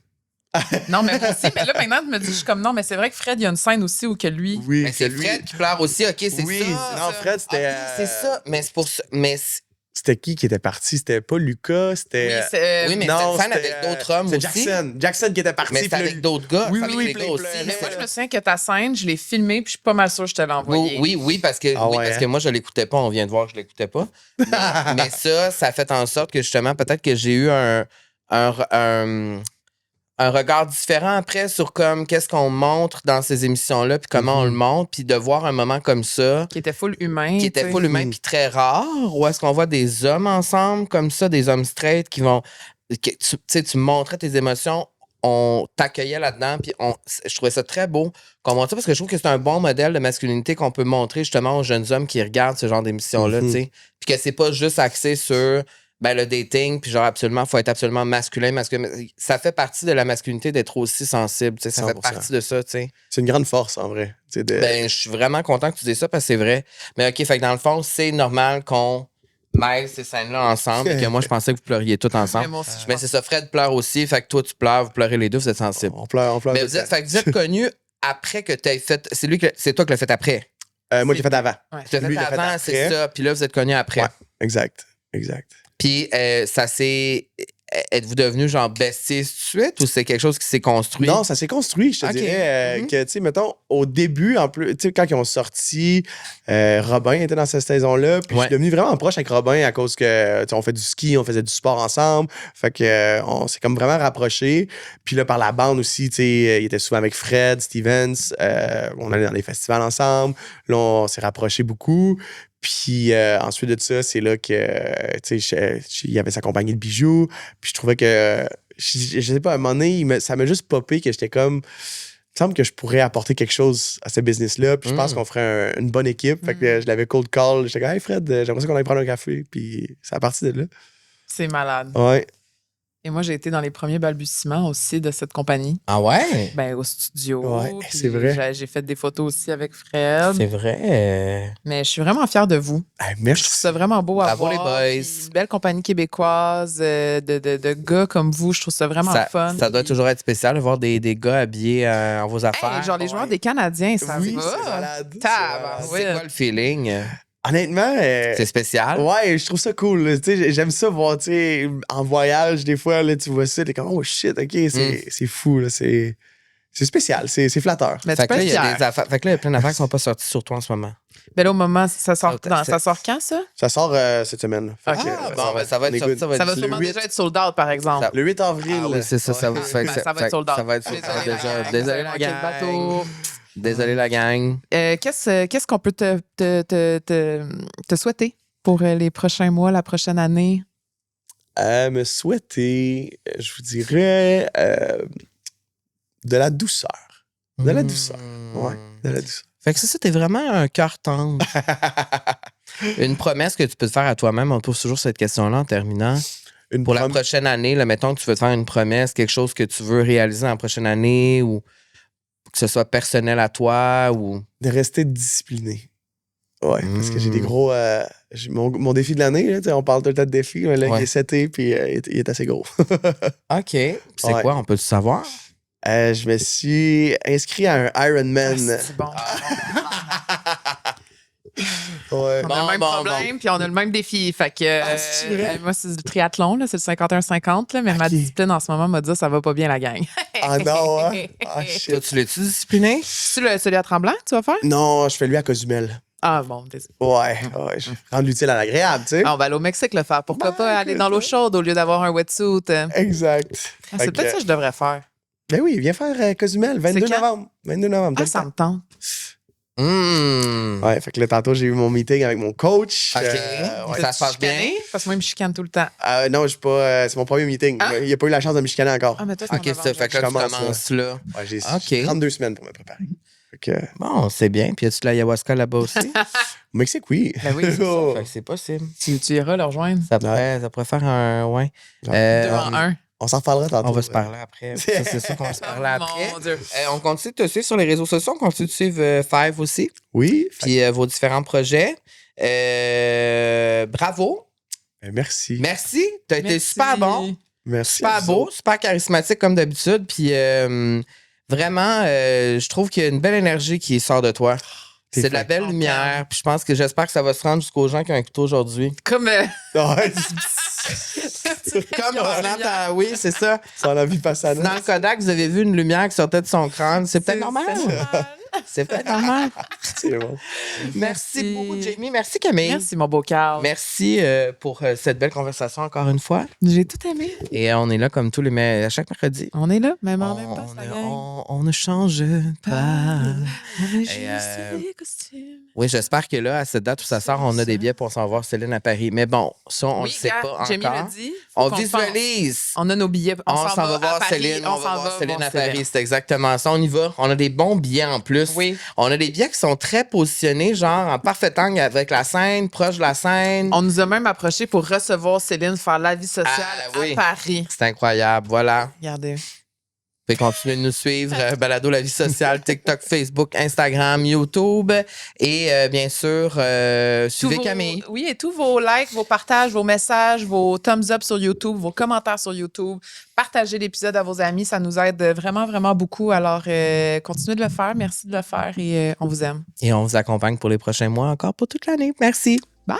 Non, mais moi aussi, mais là, maintenant, tu me dis, je suis comme, non, mais c'est vrai que Fred, il y a une scène aussi où que lui... Oui, Mais c'est Fred qui pleure aussi, OK, c'est oui, ça. non, Fred, c'était... OK, c'est ça, mais c'est pour ça. Mais c'était qui était parti? C'était pas Lucas, c'était... Oui, oui, mais non, c'était une scène avec d'autres hommes aussi. Jackson. Jackson qui était parti. Mais c'était avec d'autres gars. Oui, avec oui, les plein, gars aussi. plein. Mais moi, je me souviens que ta scène, je l'ai filmée, puis je suis pas mal sûre que je te l'ai envoyée. Oui, parce que, Ah oui, ouais, parce hein? que moi, je l'écoutais pas. On vient de voir que je l'écoutais pas. Mais ça a fait en sorte que, justement, peut-être que j'ai eu un regard différent après sur comme qu'est-ce qu'on montre dans ces émissions-là, puis comment on le montre, puis de voir un moment comme ça, Qui était full humain. qui était full humain, puis très rare, où est-ce qu'on voit des hommes ensemble comme ça, des hommes straight qui vont... Tu sais, tu montrais tes émotions, on t'accueillait là-dedans, puis je trouvais ça très beau qu'on montre ça, parce que je trouve que c'est un bon modèle de masculinité qu'on peut montrer justement aux jeunes hommes qui regardent ce genre d'émissions-là, tu sais. Puis que c'est pas juste axé sur... Ben, le dating, puis genre, faut être absolument masculin. Ça fait partie de la masculinité d'être aussi sensible, tu sais. Ça 100%. fait partie de ça, tu sais. C'est une grande force, en vrai. Ben, je suis vraiment content que tu dises ça parce que c'est vrai. Mais OK, fait que dans le fond, c'est normal qu'on mêle ces scènes-là ensemble et que moi, je pensais que vous pleuriez tous ensemble. Mais moi aussi, Mais c'est ça, Fred pleure aussi, fait que toi, tu pleures, vous pleurez les deux, vous êtes sensibles. On pleure. Mais fait que vous êtes connus après que tu aies fait... C'est toi qui l'as fait après. Moi, je l'ai fait avant. Ouais. Tu l'as Lui, fait il l'a fait avant, c'est après. ça. Puis là, vous êtes connus après. Ouais, exact. Puis ça s'est... Êtes-vous devenus genre besties tout de suite ou c'est quelque chose qui s'est construit? Non, ça s'est construit, je te Ok. dirais. Que, tu sais, mettons, au début, en plus, tu sais, quand ils ont sorti, Robin était dans cette saison-là. Puis je suis devenu vraiment proche avec Robin à cause que, tu sais, on fait du ski, on faisait du sport ensemble. Fait que, on s'est comme vraiment rapprochés. Puis là, par la bande aussi, tu sais, il était souvent avec Fred, Stevens. On allait dans les festivals ensemble. Là, on s'est rapprochés beaucoup. Puis ensuite de ça, c'est là que, tu sais, il y avait sa compagnie de bijoux. Puis je trouvais que, je sais pas, à un moment donné, ça m'a juste popé que j'étais comme, il me semble que je pourrais apporter quelque chose à ce business-là. Puis je pense qu'on ferait une bonne équipe. Fait que je l'avais cold call. J'étais comme, hey Fred, j'aimerais ça qu'on aille prendre un café. Puis c'est à partir de là. C'est malade. Ouais. Et moi, j'ai été dans les premiers balbutiements aussi de cette compagnie. Ah ouais? Ben, au studio. Ouais, Puis c'est vrai. J'ai fait des photos aussi avec Fred. C'est vrai. Mais je suis vraiment fière de vous. Hey, Je merci. trouve ça vraiment beau à Bravo, voir. les boys. Puis une belle compagnie québécoise de gars comme vous. Je trouve ça vraiment fun. Ça doit Puis- toujours être spécial de voir des gars habillés en vos affaires. Hey, genre les joueurs des Canadiens, ça Oui, va. c'est malade. Tabarouette. C'est quoi le feeling? Honnêtement, C'est spécial? ouais, je trouve ça cool. Là. Tu sais, j'aime ça voir, tu sais, en voyage, des fois, là, tu vois ça, t'es comme, oh shit, OK, c'est fou, là, c'est spécial, c'est flatteur. Mais Fait tu que peux là, être il y a fier. des affaires. Fait que là, il y a plein d'affaires qui sont pas sorties sur toi en ce moment. Mais là, au moment, ça sort quand, ça? Ça sort cette semaine. Fait que, bon, ben, ça va on est être sorti. good. Ça va Ça être va le sûrement 8. déjà être sold out, par exemple. Le 8 avril. Ah oui, c'est ça. Ça va, Ben, ça va être sold out. Ça va être sold out déjà. Désolé, Désolé la manqué le gang. bateau. Désolé la gang. Qu'est-ce qu'on peut te souhaiter pour les prochains mois, la prochaine année? Me souhaiter, je vous dirais, de la douceur. De la douceur. Ouais, de la douceur. Fait que ça, t'es vraiment un cœur tendre. Une promesse que tu peux te faire à toi-même, on pose toujours cette question-là en terminant. Pour la prochaine année, là, mettons que tu veux te faire une promesse, quelque chose que tu veux réaliser en prochaine année ou que ce soit personnel à toi ou... De rester discipliné. Ouais, parce que j'ai des gros... mon défi de l'année, là, tu sais, on parle tout le temps de défi, mais là, il est seté, puis il est assez gros. OK. C'est quoi? On peut le savoir? Je me suis inscrit à un Ironman. C'est bon. Ouais. On a le même problème, puis on a le même défi. Fait que c'est vrai? moi, c'est du triathlon, là, c'est le 51-50, là, mais ma discipline en ce moment m'a dit ça va pas bien la gang. Ah non, hein? Ah, Toi, shit. tu l'es-tu discipliné? C'est celui à Tremblant que tu vas faire? Non, je fais lui à Cozumel. Ah bon, désolé. Ouais, je rends l'utile à l'agréable, tu sais. Ah, on va aller au Mexique le faire. Pourquoi pas aller dans l'eau chaude au lieu d'avoir un wetsuit? Exact. Ah, c'est peut-être ça que je devrais faire. Ben oui, viens faire Cozumel, 22 C'est quand? novembre. 22 novembre. Ah, ça me tente. Ouais, fait que là, tantôt, j'ai eu mon meeting avec mon coach. OK. Ouais. Ça se passe bien? Chicané? Parce que moi, il me chicane tout le temps. Non, je suis pas. C'est mon premier meeting. Ah. Il a pas eu la chance de me chicaner encore. Ah, mais toi, OK, c'est ça fait que là, tu commences là. Ouais, j'ai OK. 32 semaines pour me préparer. Fait que, Bon, c'est bien. Puis, as-tu de l'ayahuasca là-bas aussi? Au Mexique, oui. Ben oui, c'est ça. Oh. Fait que c'est possible. Tu iras le rejoindre. Ça pourrait faire un. Ouais. Genre, 2 en 1. On s'en reparlera tantôt. On va se parler après. Ça, c'est sûr qu'on va se parler après. Mon Dieu. On continue de te suivre sur les réseaux sociaux. On continue de suivre Five aussi. Oui. Puis vos différents projets. Bravo. Merci. Merci. Tu as été Merci. super bon. Merci. Super à vous beau, autres. super charismatique comme d'habitude. Puis vraiment, je trouve qu'il y a une belle énergie qui sort de toi. T'es C'est de la fin. belle lumière. Puis je pense que j'espère que ça va se rendre jusqu'aux gens qui ont un couteau aujourd'hui. Comme. Ouais, Comme Roland, oui, c'est ça. sans la vie passe à nous. Dans le Kodak, vous avez vu une lumière qui sortait de son crâne. C'est peut-être normal. C'est peut-être normal. C'est bon. Merci beaucoup, Jamie. Merci, Camille. Merci, mon beau Carl. Merci pour cette belle conversation encore une fois. J'ai tout aimé. Et on est là comme tous les à chaque mercredi. On est là, même en même temps, ça gagne. On ne change pas. Juste Et, les costumes. Oui, j'espère que là, à cette date où ça sort, on a des billets pour s'en voir Céline à Paris. Mais bon, ça, on Oui, le sait gars, pas Jamie encore. l'a dit. Faut On qu'on visualise. On a nos billets. On s'en va à voir Paris, Céline. On va voir Céline à Céline. Paris. C'est exactement ça. On y va. On a des bons billets en plus. Oui. On a des billets qui sont très positionnés, genre en parfait angle avec la scène, proche de la scène. On nous a même approché pour recevoir Céline faire la vie sociale oui. à Paris. C'est incroyable. Voilà. Regardez. Vous pouvez continuer de nous suivre. Balado La Vie Sociale, TikTok, Facebook, Instagram, YouTube. Et bien sûr, suivez Camille. Oui, et tous vos likes, vos partages, vos messages, vos thumbs up sur YouTube, vos commentaires sur YouTube. Partagez l'épisode à vos amis. Ça nous aide vraiment, vraiment beaucoup. Alors, continuez de le faire. Merci de le faire et on vous aime. Et on vous accompagne pour les prochains mois encore pour toute l'année. Merci. Bye!